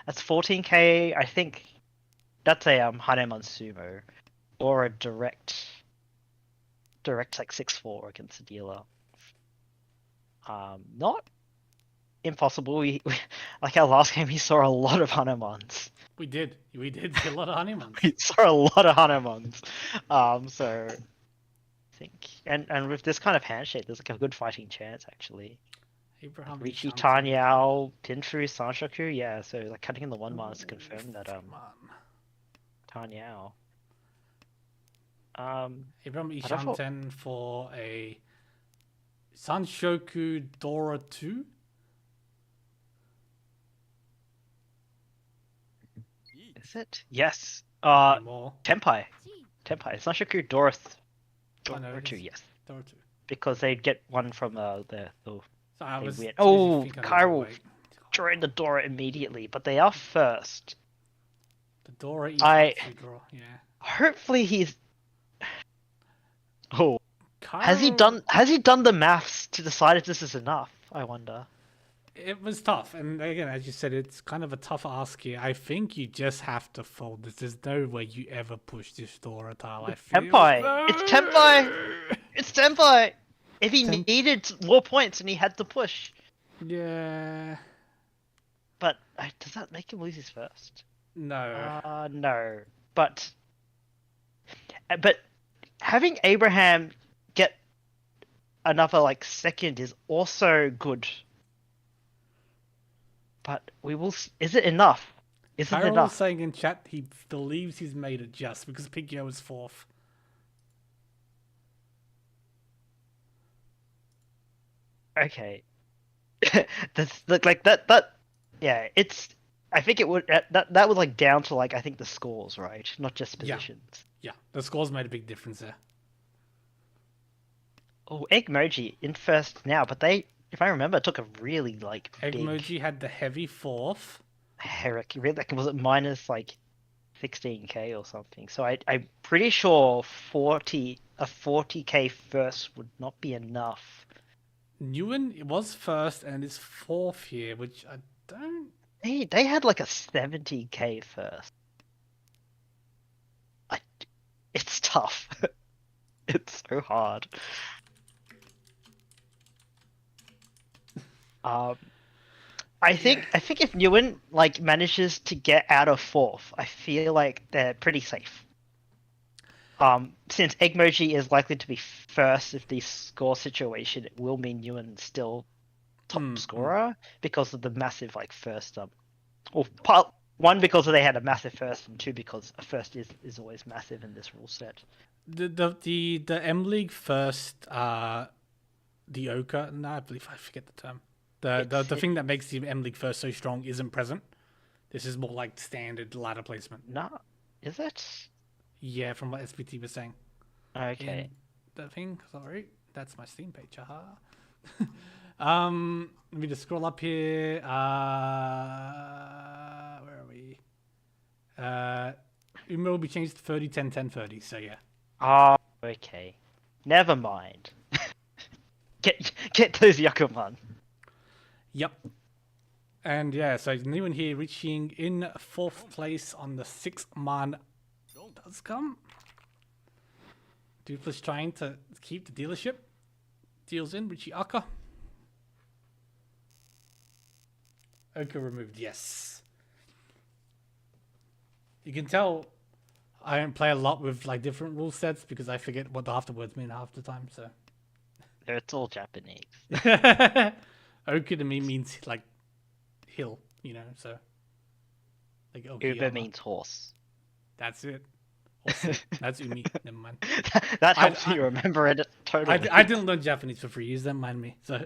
That's 14k. I think that's a Hanemon Sumo, or a direct like 6-4 against a dealer. Not impossible. We like our last game, we saw a lot of Hanemons. We did see a lot of honeymoons. We saw a lot of Hanemons. So I think, and with this kind of handshake, there's like a good fighting chance actually. Abraham Richie, Ishanten. Tanyao, Pinfu, Sanshoku, yeah. So like cutting in the one man to confirm that Come on. Tanyao. Abraham I don't know. Ishanten for a Sanshoku Dora 2. Is it? Yes. More. Tenpai. Sanshoku Dora Oh, no, 2, it is yes. Dora 2. Because they'd get one from the So I they was. win. I Oh, think I know, Chiral wait. joined the Dora immediately, but they are first. The Dora I- draw. Yeah. Hopefully he's. Oh, Chiral- has he done the maths to decide if this is enough? I wonder. It was tough, and again, as you said, it's kind of a tough ask here. I think you just have to fold this. There's no way you ever push this Dora tile. I feel. Tenpai. It's Tenpai. It's Tenpai. If he needed more points and he had to push, Yeah. But does that make him lose his first? No. No. But having Abraham get another like second is also good. But we will. Is it enough? Is it Tyrell enough? saying in chat he believes he's made it just because Pigio is fourth. Okay. That's like that. Yeah, it's. I think it would. That was like down to like I think the scores, right? Not just Yeah. positions. Yeah. The scores made a big difference there. Oh, Eggmoji in first now, but they, if I remember, took a really like big Eggmoji had the heavy fourth. Herrick. Really, like, was it minus like 16k or something? So I'm pretty sure 40k first would not be enough. Newen was first and is fourth here, which I don't. They had like a 70k first. I, it's tough. It's so hard. Um, I think if Newen like manages to get out of fourth, I feel like they're pretty safe. Since Eggmoji is likely to be first if the score situation, it will mean Newen still top scorer because of the massive like first or part one because they had a massive first and two because a first is always massive in this rule set. The M League first the Oka, no, I believe I forget the term. The thing that makes the M League first so strong isn't present. This is more like standard ladder placement. No, is it? Yeah, from what SPT was saying. Okay. The thing, sorry, that's my Steam page. Haha. Let me just scroll up here. Where are we? Uma will be changed to 30, 10, 10, 30. So yeah. Oh, okay. Never mind. Get those Yakuman. Yep. And yeah, so anyone here reaching in fourth place on the 6-man does come. Dupla's trying to keep the dealership. Deals in Richie Aka. Oka removed, yes. You can tell I don't play a lot with like different rule sets because I forget what the afterwords mean half the time, so. It's all Japanese. Oka to me means like hill, you know, so. Like Uber means horse. That's it. Awesome. That's Umi. Never mind. That helps you remember it totally. I didn't learn Japanese for 3 years. Don't mind me. So,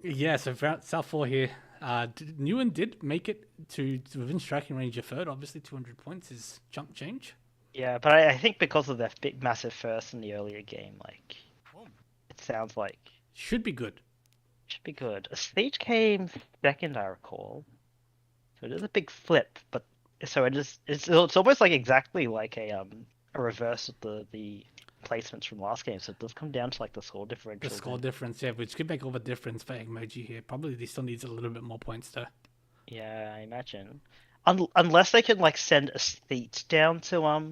yeah. So South 4 here. Newen did make it to within striking range of third. Obviously, 200 points is chump change. Yeah, but I think because of their big massive first in the earlier game, like it sounds like Should be good. should be good. A Siege came second, I recall. So it is a big flip, but so it's almost like exactly like a reverse of the placements from last game. So it does come down to like the score differential. The score difference, yeah, which could make all the difference for Emoji here. Probably he still needs a little bit more points though. Yeah, I imagine. Unless they can like send a seat down to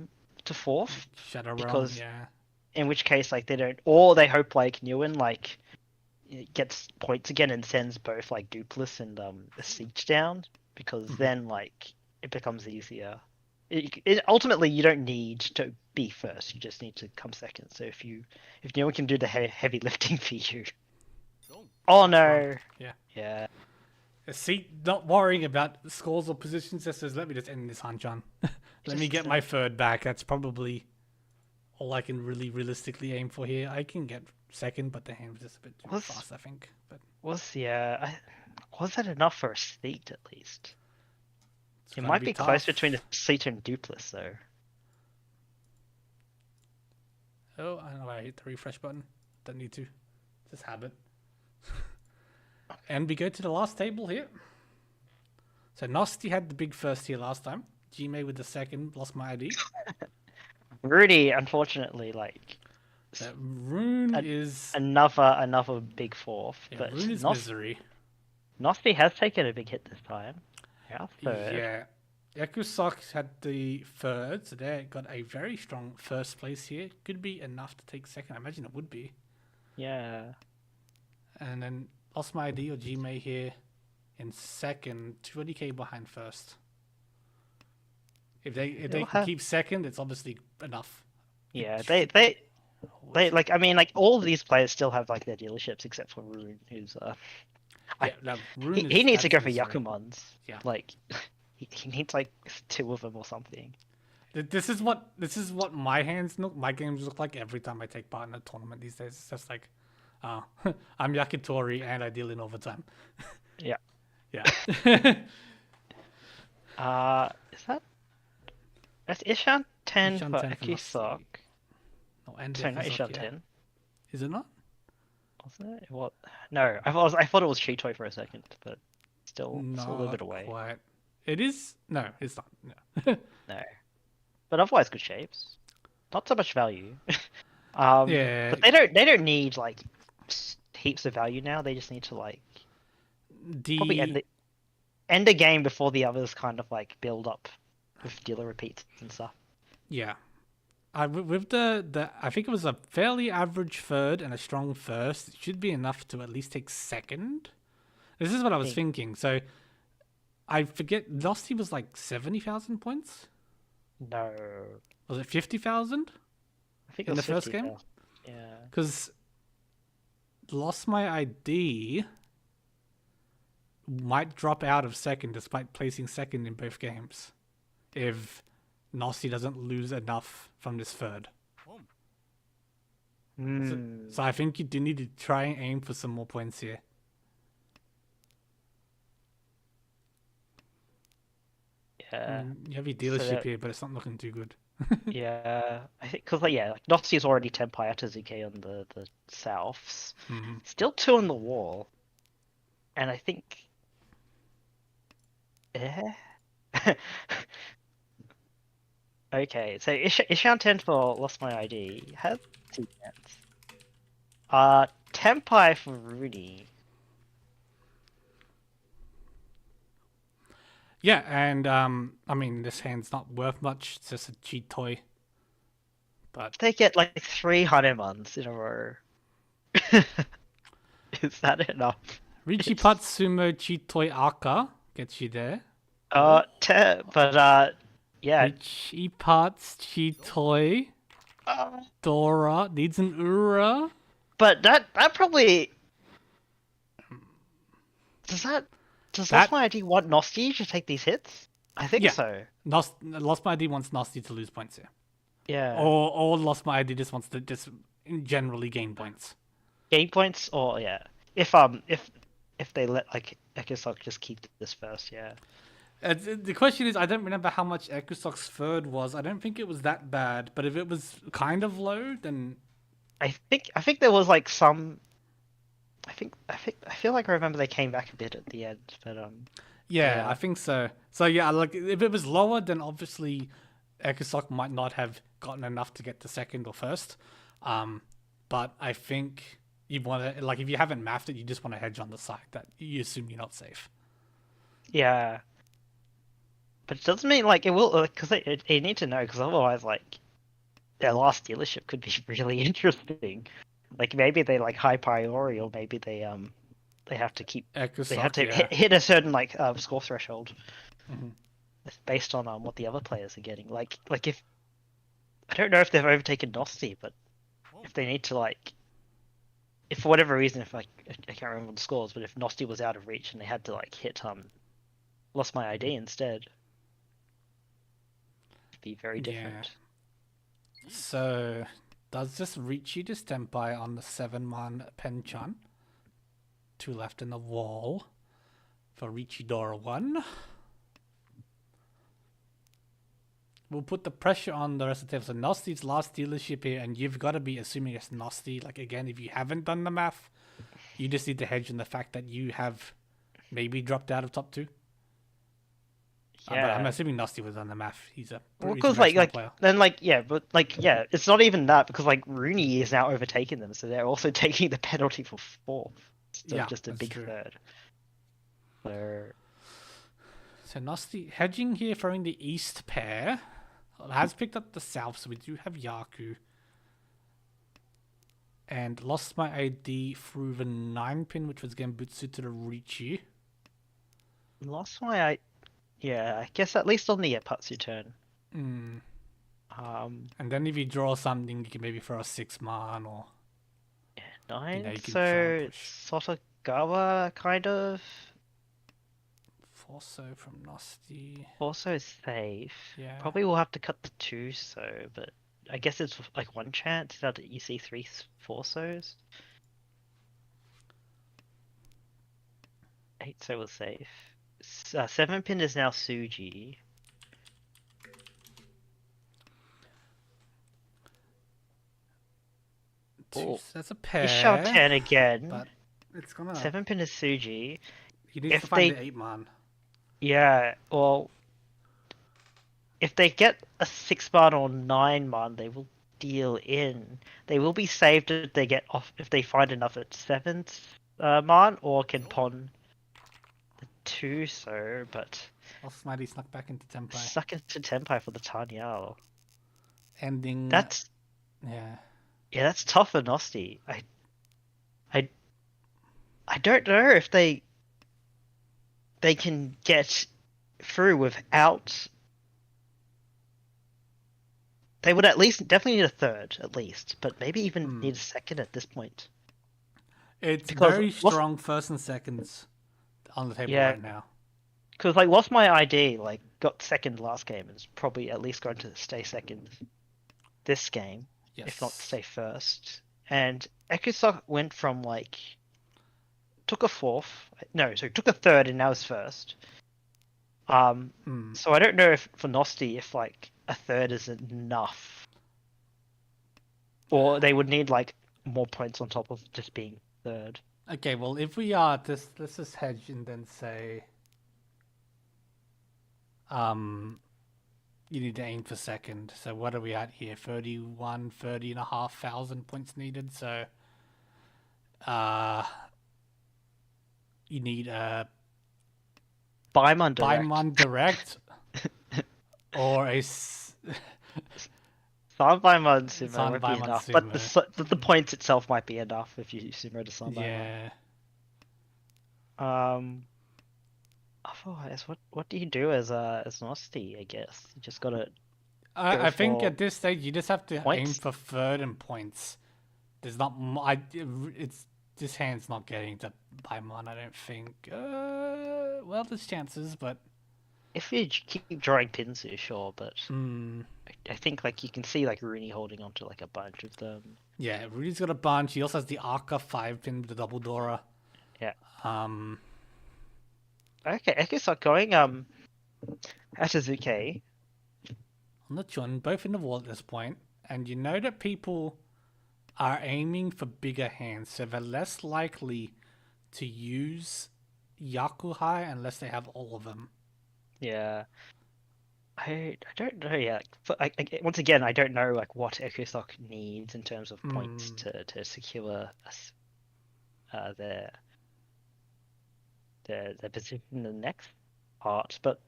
fourth, Shadow because Realm, yeah. in which case like they don't, or they hope like Newen like gets points again and sends both like Dupless and a siege down, because then like it becomes easier. Ultimately you don't need to be first, you just need to come second. So if Newen can do the heavy lifting for you. Oh no. Yeah. See, not worrying about scores or positions, just says, let me just end this Hanchan. Let me get my third back. That's probably all I can really realistically aim for here. I can get second, but the hand was just a bit too fast, I think. But was that enough for a seat at least? It might be close between a seat and Dupless though. Oh, I know I hit the refresh button. Don't need to. Just habit. And we go to the last table here. So Nasty had the big first here last time. Gmay with the second, lost my ID. Rudy, unfortunately, like Rune is another big fourth. Yeah, but Rune is misery. Nasty has taken a big hit this time. Yeah, third. Yeah. Ekusok had the third, so they got a very strong first place here. Could be enough to take second. I imagine it would be. Yeah. And then lost my ID or Gmay here in second, 20k behind first. If they They'll can have keep second, it's obviously enough. yeah. It They should- they oh, they like I mean like all of these players still have like their dealerships except for Rune, who's yeah, I no, Rune he is needs to go for absolutely Yakumons. Yeah. Like he needs like 2 of them or something. This is what my my games look like every time I take part in a tournament these days. It's just like, uh, I'm Yakitori and I deal in overtime. Yeah. Yeah. Is that's Ishan 10 Ishan for 10 for Ekisok? Nosti. No, and Sorry, not Efuzok, Ishan yeah. 10. Is it not? Wasn't it? What? No, I thought it was Cheetoy for a second, but still a little bit Not away. quite. It is? No, it's not. No. No, but otherwise good shapes. Not so much value. Yeah. But they don't need like heaps of value now. They just need to like probably end the game before the others kind of like build up with dealer repeats and stuff. Yeah. With the I think it was a fairly average third and a strong first. It should be enough to at least take second. This is what I was thinking. So I forget. Nosti was like 70,000 points. No, Was it 50,000 I think in it the was first 50, game? Yeah. Because lost my ID might drop out of second despite placing second in both games if Nosti doesn't lose enough from this third. So I think you do need to try and aim for some more points here. Yeah. You have your dealership here, but it's not looking too good. Yeah, I think because like Nazi is already Tenpai Atazuke on the souths, still 2 on the wall, and I think, eh. Okay, so Ishan 10 for Lost My ID has 2 cents. Tenpai for Rudy. Yeah, and I mean this hand's not worth much. It's just a cheat toy. But They get like 3 Hanemans in a row. Is that enough? Richie Patsumo cheat toy Aka gets you there. Yeah. Richie Pats cheat toy Dora needs an Ura. But that probably does Lost My ID want Nosti to take these hits? I think so. Lost My ID wants Nosti to lose points here. Yeah. Or Lost My ID just wants to just generally gain points. Gain points, or yeah. If they let like Ekisok just keep this first, yeah. The question is, I don't remember how much Ekisok's third was. I don't think it was that bad, but if it was kind of low, then I think there was like some. I feel like I remember they came back a bit at the end, but yeah, I think so. So yeah, like if it was lower, then obviously Ekisok might not have gotten enough to get to second or first. But I think you want to, like, if you haven't mathed it, you just want to hedge on the side that you assume you're not safe. Yeah. But it doesn't mean like it will, because they need to know, because otherwise like their last dealership could be really interesting. Like maybe they like high priority, or maybe they have to keep Ekisok, they have to yeah. hit a certain like score threshold Mhm. based on what the other players are getting. Like if I don't know if they've overtaken Nosti, but if they need to like, if for whatever reason, if I can't remember the scores, but if Nosti was out of reach and they had to like hit Lost My ID instead, it'd be very different. So does this reach you to Senpai on the 7-man Penchan? 2 left in the wall for Richidora 1. We'll put the pressure on the rest of the table. So Nosti's last dealership here, and you've got to be assuming it's Nosti. Like, again, if you haven't done the math, you just need to hedge on the fact that you have maybe dropped out of top 2. Yeah. But I'm assuming Nosti was on the math. He's a Because player. it's not even that, because like Rooney is now overtaking them, so they're also taking the penalty for 4th instead of just a big true. third. So Nosti hedging here, throwing the east pair. Has picked up the south, so we do have Yaku. And lost my ID through the 9 pin, which was Gembutsu to the Riichi. Lost my yeah, I guess at least on the Yapatsu turn. Mm. Um, And then if you draw something, you can maybe throw a 6-man or 9, you can try and so push. Sotagawa kind of. Forso from Nasty. Also safe. Yeah. Probably will have to cut the 2 so, but I guess it's like one chance that you see 3 Forsos. 8 so was safe. 7 pin is now Suji. Oh, That's a he's shoved pair. 10 again. But it's gonna. 7 pin is Suji. He needs If to find they, the 8-man. yeah, well, if they get a 6-man or 9-man, they will deal in. They will be saved if they get off if they find enough at 7th man or can pawn the 2 so, but Lost Mighty snuck back into Tempai. suck into Tempai for the Tanyao. Ending. That's Yeah. yeah, that's tough for Nosti. I don't know if they can get through without. They would at least definitely need a third, at least, but maybe even need a second at this point. It's Because very strong first and seconds on the table Yeah. right now. Because like lost my ID, like got second last game, and is probably at least going to stay second this game, Yes. if not stay first. And Ekusok went from like took a took a third and now is first. So I don't know if for Nosti if like a third is enough, or they would need like more points on top of just being third. Okay, well if we are let's just hedge and then say you need to aim for second. So what are we at here? 30,500 points needed. So you need a Baiman direct. Baiman direct or a San Baiman sumo San won't be Baiman enough, sumo. but the points itself might be enough if you sumo to San Baiman. Yeah. Otherwise, what do you do as Nosti? I guess you just gotta. I think for at this stage you just have to aim points? for third and points. There's not it's this hand's not getting to Paimon, I don't think. Well, there's chances, but If you keep drawing Pinsu, sure, but I think like you can see like Rooney holding onto like a bunch of them. yeah, Rudy's got a bunch. He also has the Arca 5 pin with the double Dora. Yeah. Um, Okay, Ekusok going Ashizuke. on the Chun, both in the wall at this point, and you know that people are aiming for bigger hands, so they're less likely to use Yakuhai unless they have all of them. Yeah. I don't know yet. Once again, I don't know like what Ekusok needs in terms of points to secure their position in the next part, but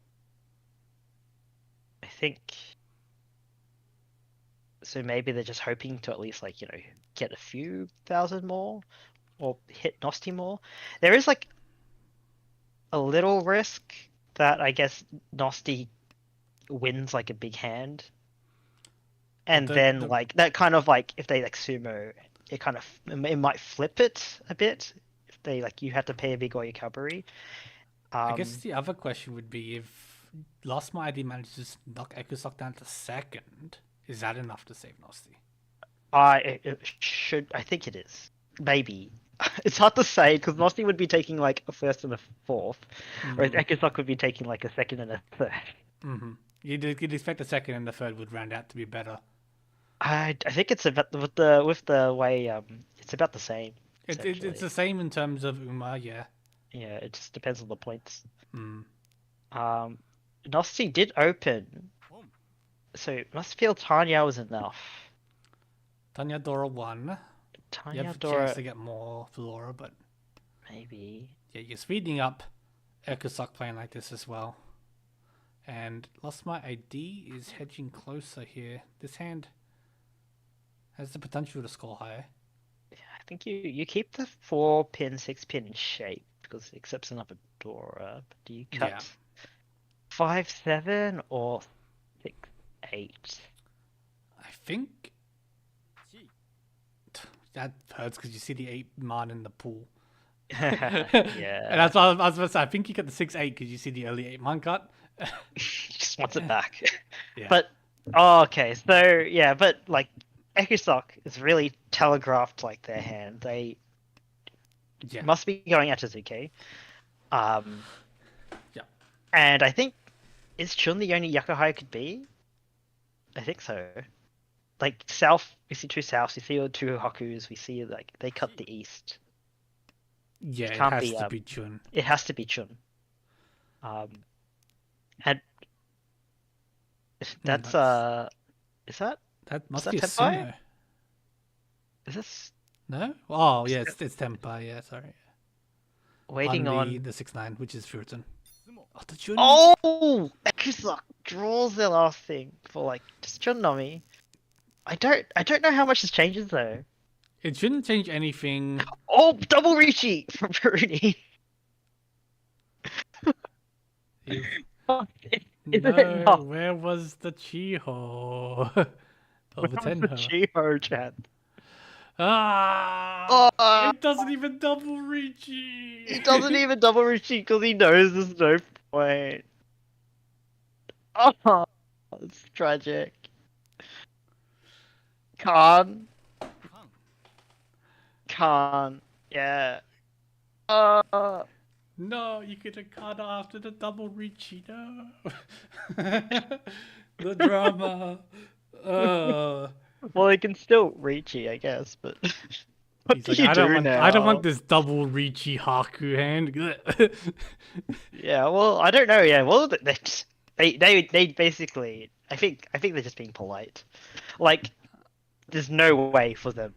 I think so. Maybe they're just hoping to at least like get a few thousand more or hit Nosti more. There is like a little risk that I guess Nosti wins like a big hand, and then like that kind of like if they like sumo, it might flip it a bit. If they like you have to pay a big Oyakabari. I guess the other question would be if Lost My ID manages to knock Ekusok down to second, is that enough to save Nosti? It should. I think it is. Maybe. It's hard to say because Nosti would be taking like a first and a fourth, whereas Ekusok would be taking like a second and a third. You'd expect the second and the third would round out to be better. I think it's about with the way it's about the same. It's the same in terms of Uma, yeah. Yeah, it just depends on the points. Nosti did open, so must feel Tanya was enough. Tanya Dora won. Tanya You have a Dora chance to get more for Laura, but maybe. yeah, you're speeding up Ekusok playing like this as well. And Lost My ID is hedging closer here. This hand has the potential to score higher. think you keep the 4-pin, 6-pin shape because it accepts another Dora. But do you cut Yeah. 5-7 or 6-8? I think that hurts because you see the 8 man in the pool. And Yeah, that's what I was about to say. I think you get the 6-8 because you see the early 8 man cut. just wants it back. Yeah. But oh, okay, so yeah, but like Ecusoc is really telegraphed like their hand. They Yeah. must be going at Azuki. Um, Yeah. and I think is Chun the only Yakuhai could be? I think so. Like south, we see 2 souths, we see 2 Hakus, we see like they cut the east. Yeah, It it can't has be to be Chun. it has to be Chun. And that's That's is that that is must that be a Tenpai? sumo. Is this No? Oh yeah, it's Tempai, yeah, sorry. On waiting the on? 6-9, which is Furton. Oh, the Chun. Oh, Ecusoc draws their last thing for like just Chun Nami. I don't know how much this changes though. It shouldn't change anything. Oh, double Rishi from Peruni. If Isn't it no, not? where was the Chiho? Over Where was the Tenho. Chiho chat? Ah, Oh, it doesn't even double Richie. he doesn't even double Rishi because he knows there's no point. Oh, it's tragic. Khan, Khan, yeah. Uh, No, you could have cut after the double Richie. No, the drama. Uh, well, he can still Richi, I guess, but what he's do like, you do I don't want now? this double Richie Haku hand. Yeah, well, I don't know. Yeah, well, they basically. I think they're just being polite. Like, there's no way for them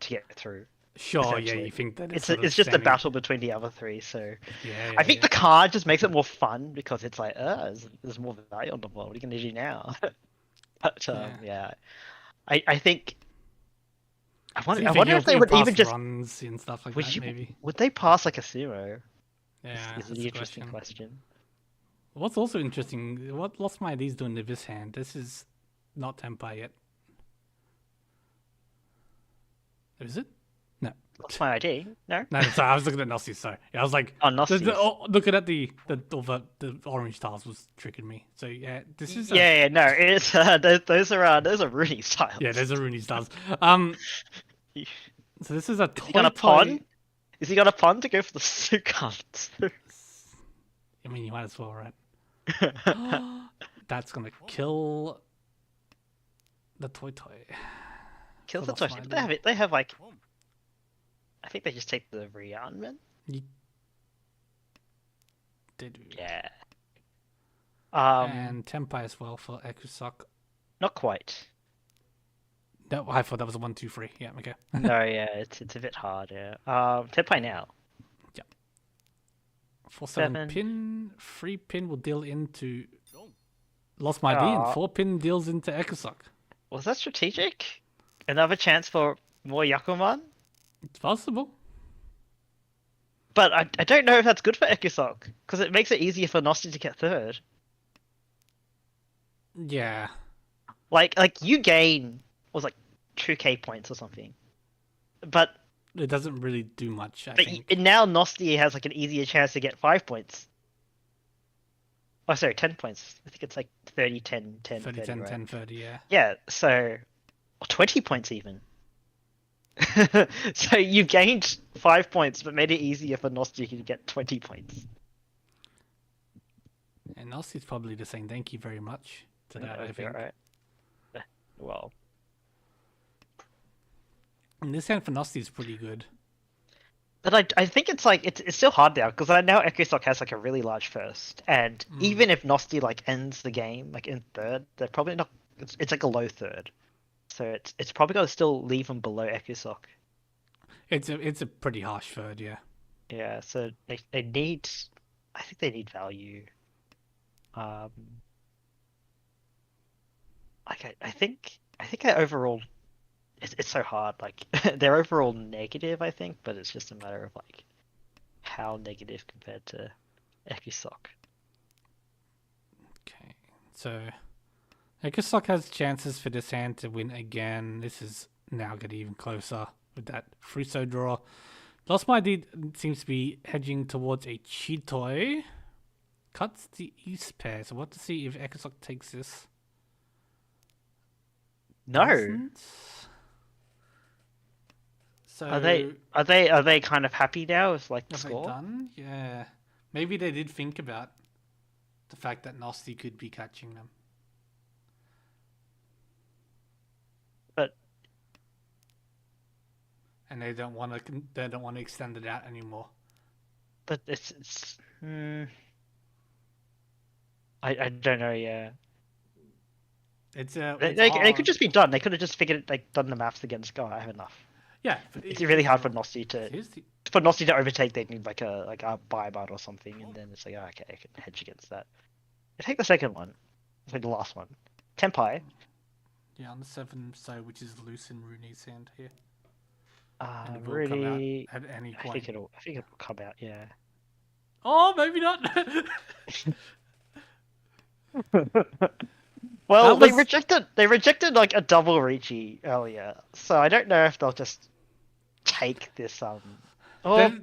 to get through. Sure, yeah, you Essentially, think that it's it's sort of it's just a standing. battle between the other 3. So Yeah, I yeah, think yeah. the card just makes it more fun because it's like, there's more value on the board. What are you gonna do now? But Yeah. yeah, I think So you I think wonder if they he'll would even pass just runs and stuff like would that, you maybe? would they pass like a sumo? Yeah, Is that's the the interesting question. question. What's also interesting, what Lost My ID's doing to this hand? This is not Tempai yet. Is it? No. What's my ID? No. No, sorry, I was looking at Nossis, sorry. Yeah, I was like, Oh, Gnosti's. looking at the orange tiles was tricking me. So yeah, this is a, Yeah, no, it's those are Rooney yeah, styles. there's a Rooney styles. Um, Is so this is a he toy gonna toy. pun? Is he gonna pun to go for the Sukans? I mean, you might as well, right? That's gonna kill the toy toy. Kills For the Lost touch. My But ID. they have like. I think they just take the rearmament. You did. Yeah. And Tempai as well for Ekusak. Not quite. No, I thought that was a 1-2-3. Yeah, okay. No, yeah, it's a bit hard. Yeah. Tenpai now. Yeah. 4-7 7. pin. 3 pin will deal into Lost My D, and 4 pin deals into Ekusak. Was that strategic? Another chance for more Yakuman? It's possible. But I don't know if that's good for Ekusok, because it makes it easier for Nosti to get third. Yeah. Like you gain was like 2k points or something. But It doesn't really do much, I think. now Nosti has like an easier chance to get 5 points. Oh, sorry, 10 points. I think it's like 30, 10, 10, 30, 30, 10, right? 10, 30, yeah. Yeah, so or 20 points even. So you gained 5 points, but made it easier for Nosti to get 20 points. And Nosti's probably just saying thank you very much to that, I think. Right. Well, And this hand for Nosti is pretty good. but I think it's like it's still hard now because I know Ekusok has like a really large first, and even if Nosti like ends the game like in third, they're probably not. It's like a low third, so it's probably gonna still leave them below Ekusok. It's a pretty harsh third, yeah. Yeah, so they need. I think they need value. Like I think I overall it's so hard. Like they're overall negative, I think, but it's just a matter of like how negative compared to Ekisoc. Okay, so Ekusok has chances for this hand to win again. This is now getting even closer with that Fruso draw. Lost My Deed seems to be hedging towards a Chitoy. Cuts the East pair, so we'll have to see if Ekusok takes this. No, Doesn't. So are they kind of happy now with like the have they score? done? Yeah. Maybe they did think about the fact that Nasty could be catching them. But And they don't want to extend it out anymore. but it's I don't know. Yeah, It's they could hard. just be done. They could have just figured like done the maths against go. I have enough. Yeah, It's really hard for Nosty here's the to overtake. They need like a buy bud or something, and then it's like, oh, okay, I can hedge against that. I take the second one. It's like the last one. Tempai. yeah on the 7, so which is loose in Rooney's hand here, and it will Really, come out at any I point. think it'll come out. Yeah. Oh, maybe not. Well, That was they rejected like a double Ricci earlier, so I don't know if they'll just take this Oh,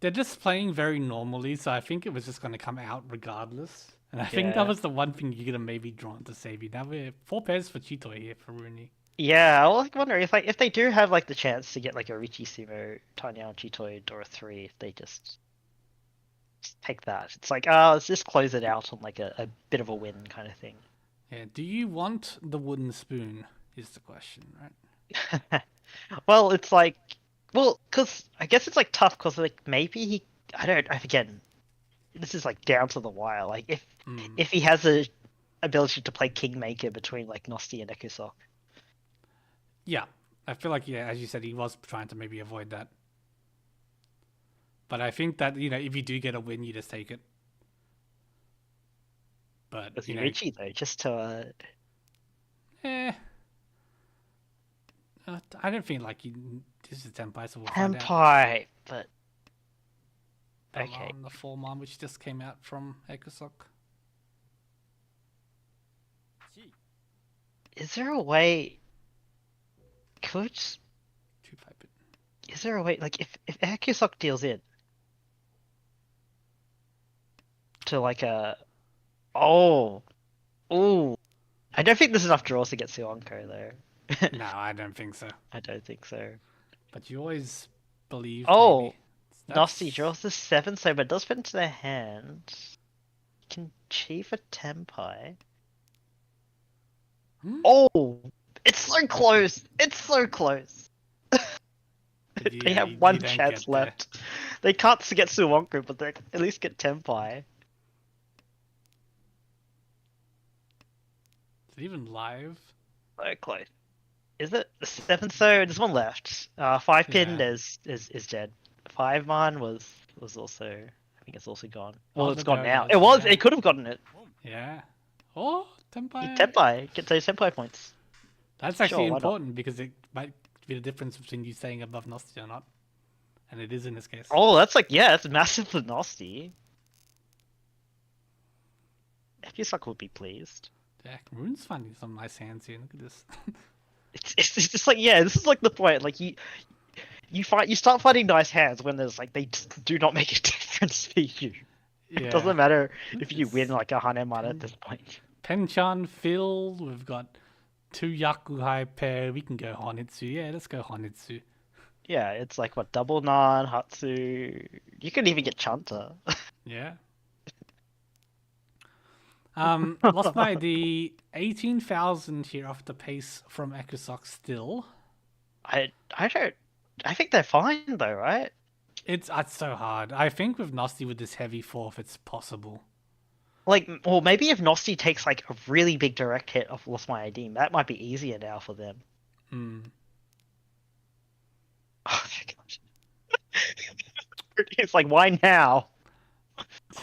they're just playing very normally, so I think it was just going to come out regardless. And I think that yeah. was the one thing you're gonna maybe drawn to save you. Now we're 4 pairs for Chitoy here for Rooney. Yeah, I was like wondering if like if they do have like the chance to get like a Ricci Sumo, Tanya Chitoid or a 3, if they just take that. It's like, let's just close it out on like a bit of a win kind of thing. Yeah, do you want the wooden spoon? Is the question, right? Well, it's like, well, because I guess it's like tough because like maybe I don't, again, this is like down to the wire. Like if he has a ability to play Kingmaker between like Nosti and Ekusok. Yeah, I feel like as you said, he was trying to maybe avoid that. But I think that if you do get a win, you just take it. But Does he Ricci though? Just to eh, I don't feel like this is Tenpai, so we'll find out. Tenpai, but okay. On the 4-man, which just came out from Ekusok. Is there a way? Could 2-5 is there a way like if Ekusok deals in to like a oh I don't think there's enough draws to get Suonko though. No, I don't think so. I don't think so. But you always believe. Oh, maybe. Nosti draws the 7, so but it does fit into their hand. Can chief a Tenpai. Oh, it's so close. It's so close. They have one chance left. They can't get Suwonko, but they at least get Tenpai. Is it even live? So close. Is it 7? So there's one left. 5 pin is dead. 5-man was also, I think it's also gone. Well, it's gone now. It could have gotten it. Yeah. Oh, Tenpai. Tenpai, get those Tenpai points. That's actually important because it might be the difference between you staying above Nosti or not. And it is in this case. Oh, that's like, yeah, that's massive for Nosti. Ekisak would be pleased. Yeah, Rune's finding some nice hands here. Look at this. It's just like, yeah, this is like the point. Like you start finding nice hands when there's like they just do not make a difference for you. Yeah. It doesn't matter if you win like a Haneman at this point. Penchan, Phil, we've got 2 Yakuhai pair. We can go Honitsu. Yeah, let's go Honitsu. Yeah, it's like what, double Nan, Hatsu. You could even get Chanta. Yeah. Lost my ID. 18,000 here off the pace from Ekusok still. I think they're fine though, right? It's so hard. I think with Nosti with this heavy 4th, it's possible. Like, or maybe if Nosti takes like a really big direct hit off Lost My ID, that might be easier now for them. Oh my gosh. It's like, why now?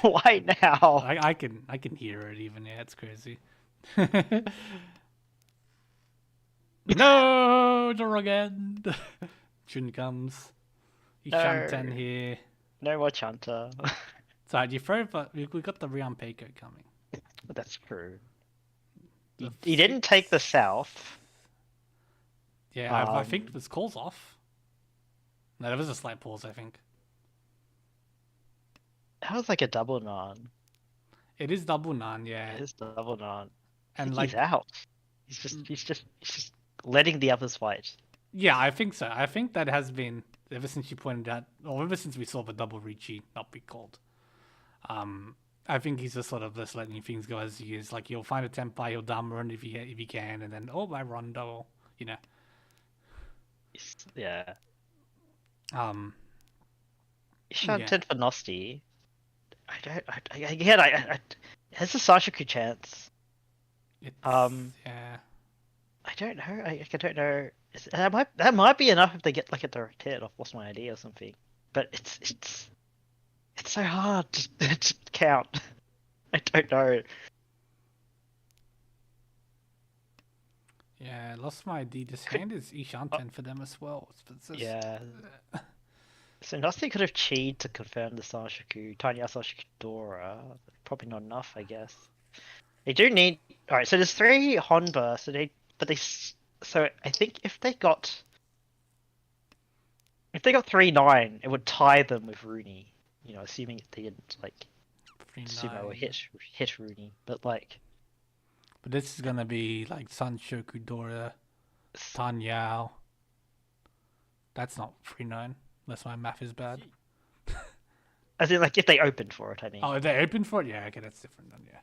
Why now? I can hear it even. Yeah, it's crazy. No, the wrong end. Jun comes. Ishanten No. here. No more Chanta. So you throw, but we got the Rian Peiko coming. That's true. The He didn't take the six. south. Yeah, I think it was calls off. No, there was a slight pause, I think. That was like a double non. It is double nan, yeah. It is double non. I And think like, he's out. He's just letting the others fight. yeah, I think so. I think that has been ever since you pointed out, or ever since we saw the double Ricci not be called. I think he's just sort of just letting things go as he is. Like he'll find a tempai, he'll dumb run if he can, and then my rondo, you know. Yeah. Um, Ishan yeah, 10 for Nosti. I has a Sashaku chance. it's yeah. I don't know. I don't know. That might be enough if they get like a direct hit off Lost My ID or something. But it's so hard to count. I don't know. Yeah, lost my ID. This hand is Ishanten for them as well. It's just, Yeah. So Nosti could have cheated to confirm the Sashaku, Tanya Sashaku Dora. Probably not enough, I guess. They do need. All right, so there's 3 Honba, so I think if they got 3-9, it would tie them with Rooney. You know, assuming they didn't like sumo or 3-9. hit Rooney, but like But this is gonna be like Sanshoku Dora, Tanyao. That's not 3-9, unless my math is bad. as in like if they opened for it, I mean. Oh, are they open for it? Yeah, okay, that's different then, yeah.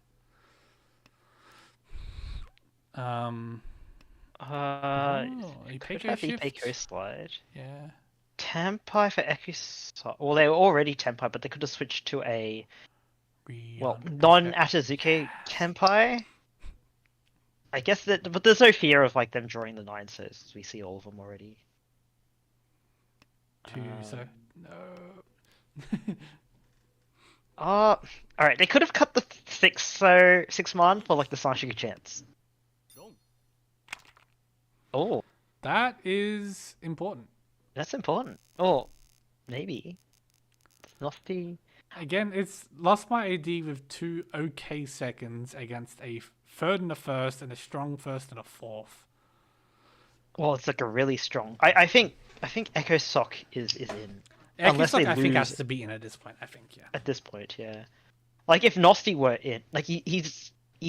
It could Ipeiko have shift? Ipeiko slide. Yeah. Tempai for Ekuso. Well, they were already Tempai, but they could have switched to a non-Atazuke Tempai. I guess that, but there's no fear of like them drawing the 9, so we see all of them already. 2, so no. All right. They could have cut the 6 man for like the Sanshiku chance. Oh, That is important. that's important. Oh, maybe. It's not the. Again, it's lost my AD with 2 okay seconds against a third and a first and a strong first and a fourth. Well, it's like a really strong. I think Echo Sock is in. Unless they I think has lose to be in at this point. I think, yeah. at this point, yeah. Like if Nosti were in, like he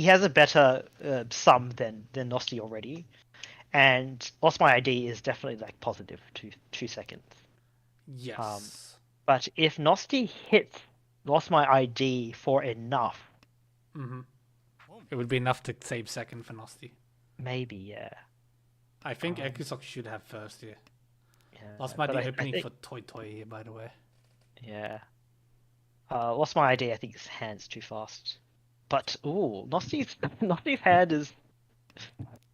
has a better sum than Nosti already, and Lost My ID is definitely like positive 2 seconds. Yes. But if Nosti hits Lost My ID for enough, It would be enough to save second for Nosti. maybe, yeah. I think Ekusok should have first here. Yeah, Lost my but ID I opening think- for Toy Toy here, by the way. Yeah. Lost My ID. I think his hand's too fast. But ooh, Nosti's hand is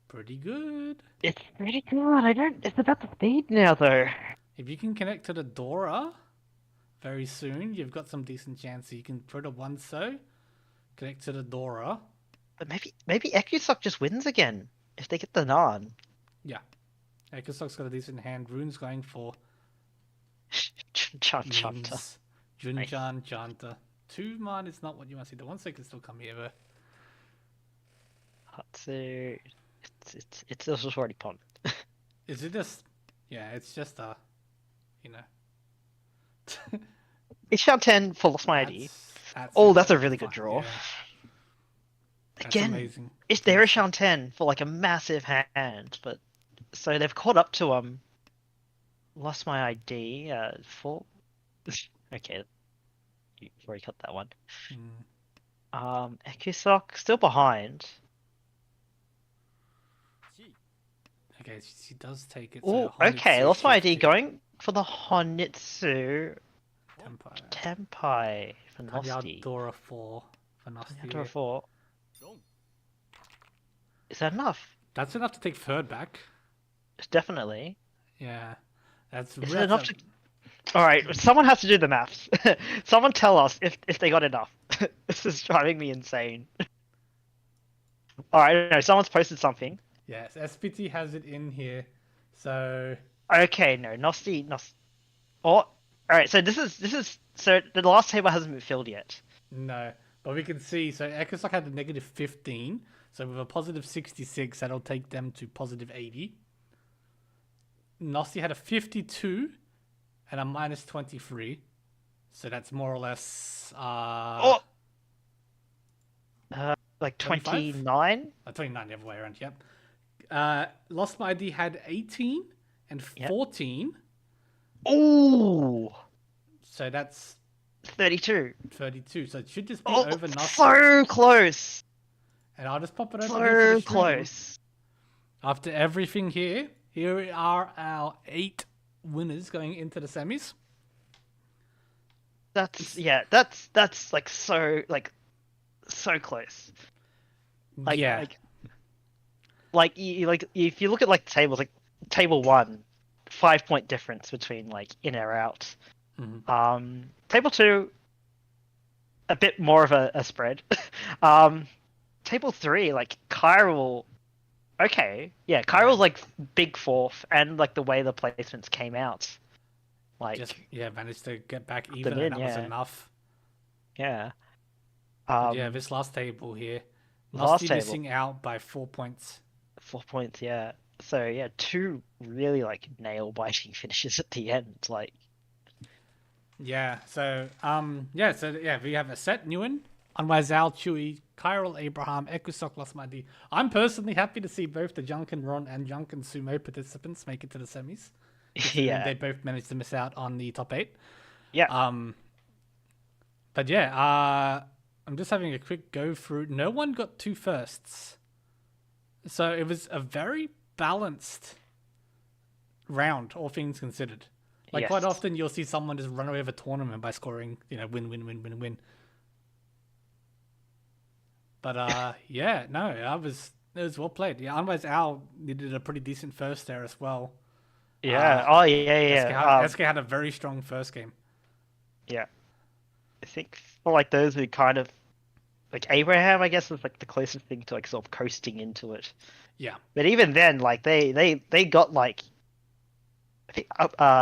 Pretty good. it's pretty good. It's about the speed now though. If you can connect to the Dora very soon, you've got some decent chance. You can throw the one so, connect to the Dora. But maybe Ekusok just wins again if they get the Nan. Yeah. Ekusok's got a decent hand. Rune's going for Chanta. memes. Junjan, Janta. 2 man is not what you want to see. The 1 second still come here, but Hatsu. It's also already pon. is it just? Yeah, it's just you know. It's Shao 10 for Lost My ID. That's Oh, it. that's a really good Fine, draw. yeah. That's Again, amazing. they're a Shao 10 for like a massive hand, but so they've caught up to Lost My ID for okay. You've already cut that one. Ekusok still behind. Okay, she does take it. Oh, so okay. Honitsu Lost My ID shifted. going for the Honitsu Tempai. Tempai for Nosti. Dora 4 for Nosti. Tanya 4. Is that enough? That's enough to take third back. Definitely. Yeah. That's Is it that's enough to... Alright, someone has to do the maths. Someone tell us if they got enough. This is driving me insane. Alright, no, someone's posted something. Yes, SPT has it in here. So Okay, no, Nosti. Oh, all right. So so the last table hasn't been filled yet. no, but we can see. So Ecosoc had a negative 15. So with a positive 66, that'll take them to positive 80. Nosti had a 52 and a minus 23. So that's more or less Oh, like 25? 29. 29 the other way around. Yep. Lost My ID had 18 and Yep. 14. Oh, So that's 32. 32. So it should just be Oh, over Nosti. so close. And I'll just pop it over here for So the stream. close. After everything here are our 8 winners going into the semis. That's like so close. Like Yeah. like if you look at like tables, like table 1, 5-point difference between like in or out. Mhm. Table 2, a bit more of a spread. Table 3, like Chiral. Okay, yeah, Chiral's like big fourth, and like the way the placements came out, like Just managed to get back them even, in, and that was yeah. enough. Yeah. But yeah, this last table here, Last Nosti table, missing out by 4 points. 4 points, yeah. So yeah, 2 really like nail biting finishes at the end, like. Yeah. So we have a set Nguyen, Anwazal, Chewy, Kyril, Abraham, Ekusok, Lasmadi. I'm personally happy to see both the Junkin Ron and Junkin Sumo participants make it to the semis. Yeah. They both managed to miss out on the top 8. Yeah. But yeah, I'm just having a quick go through. No one got 2 firsts. So it was a very balanced round, all things considered. Like quite Yes. often you'll see someone just run away with a tournament by scoring, win. But yeah, no, it was well played. Yeah, otherwise Al did a pretty decent first there as well. Yeah. Oh yeah. SK had a very strong first game. Yeah. I think for like those who kind of like Abraham, I guess was like the closest thing to like sort of coasting into it. Yeah. But even then, like they got like I think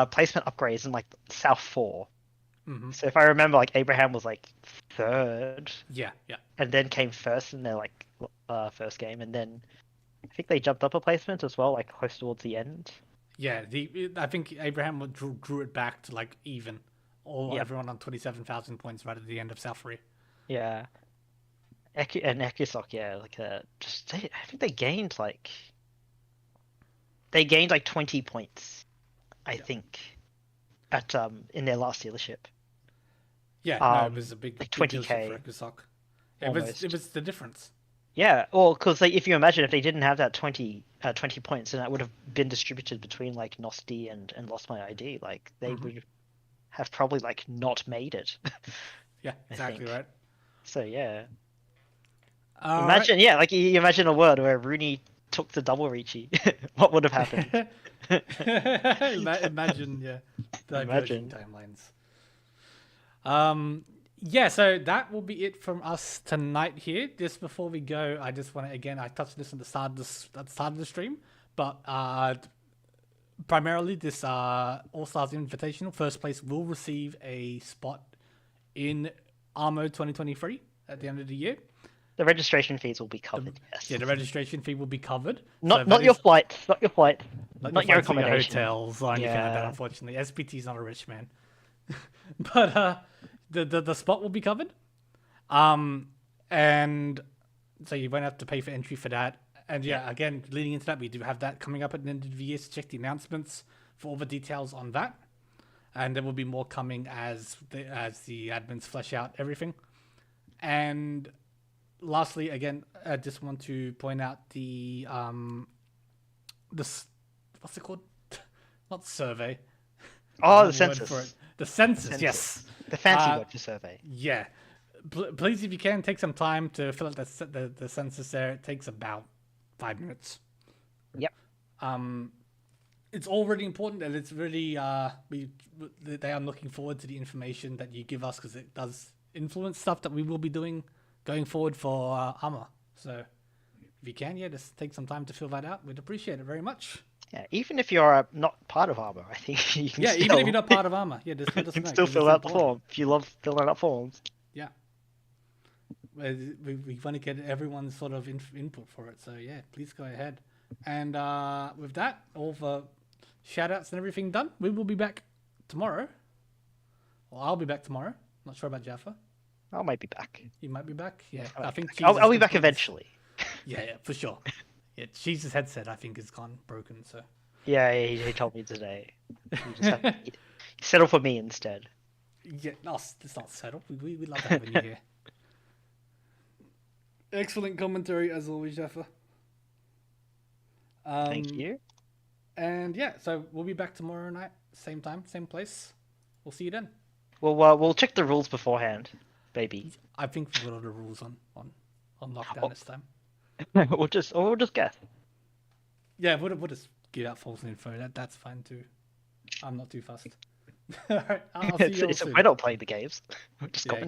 placement upgrades in like South 4. Mm-hmm. So if I remember, like Abraham was like 3rd. Yeah. And then came first in their like first game, and then I think they jumped up a placement as well, like close towards the end. Yeah, I think Abraham drew it back to like even. Everyone on 27,000 points right at the end of South 3. Yeah. And Ekusok, yeah, like I think they gained like 20 points, I think, at in their last dealership. Yeah, no, it was a big like big deal 20K for Ekusok. almost. It was the difference. Yeah, well, because like, if you imagine if they didn't have that 20 points, then that would have been distributed between like Nosti and Lost My ID. Like they would have probably like not made it. Yeah, exactly right. So yeah, Imagine, yeah, like you imagine a world where Rooney took the double Reachy. What would have happened? Imagine, yeah, diverging Imagine. timelines. Yeah, so that will be it from us tonight here. Just before we go, I just want to I touched this at the start of the stream, but primarily this All Stars Invitational, first place will receive a spot in ARMA 2023 at the end of the year. The registration fees will be covered. Yes. Yeah, the registration fee will be covered. Not your flights, not your flights, not your accommodation, hotels or anything like that. Unfortunately, SPT's not a rich man, but the spot will be covered. And so you won't have to pay for entry for that. And yeah, again, leading into that, we do have that coming up at the end of the year. So check the announcements for all the details on that. And there will be more coming as the admins flesh out everything. And lastly, again, I just want to point out the what's it called? Not survey. Oh, the census. The census, yes. The fancy word for survey. Yeah. Please, if you can, take some time to fill out the census there. It takes about 5 minutes. Yep. It's all really important, and it's really they are looking forward to the information that you give us, because it does influence stuff that we will be doing going forward for ARMA. So if if you can, yeah, just take some time to fill that out. We'd appreciate it very much. Yeah, even if you're not part of ARMA, I think you can Yeah, still, even if you're not part of ARMA, yeah, just let you us can know. still 'Cause fill it's out the important. form if you love filling out forms. Yeah. We want to get everyone's sort of input for it. So yeah, please go ahead. And with that, all the shout outs and everything done, we will be back tomorrow. Well, I'll be back tomorrow. Not sure about Jaffa. I might be back. You might be back. Yeah, I I think I'll be Jesus back completely- eventually. Yeah, for sure. Yeah, Jesus' headset I think is gone broken. So Yeah, he told me today. You just have to settle for me instead. yeah, no, it's not settled. We love having you here. Excellent commentary as always, Jaffa. Thank you. And yeah, so we'll be back tomorrow night, same time, same place. We'll see you then. We'll check the rules beforehand, baby. I think we've got all the rules on lockdown Oh. this time. we'll just guess. Yeah, we'll just give out false info. That's fine too. I'm not too fussed. All right, I'll see you all soon. We're not playing the games. We're just Yeah, commentating.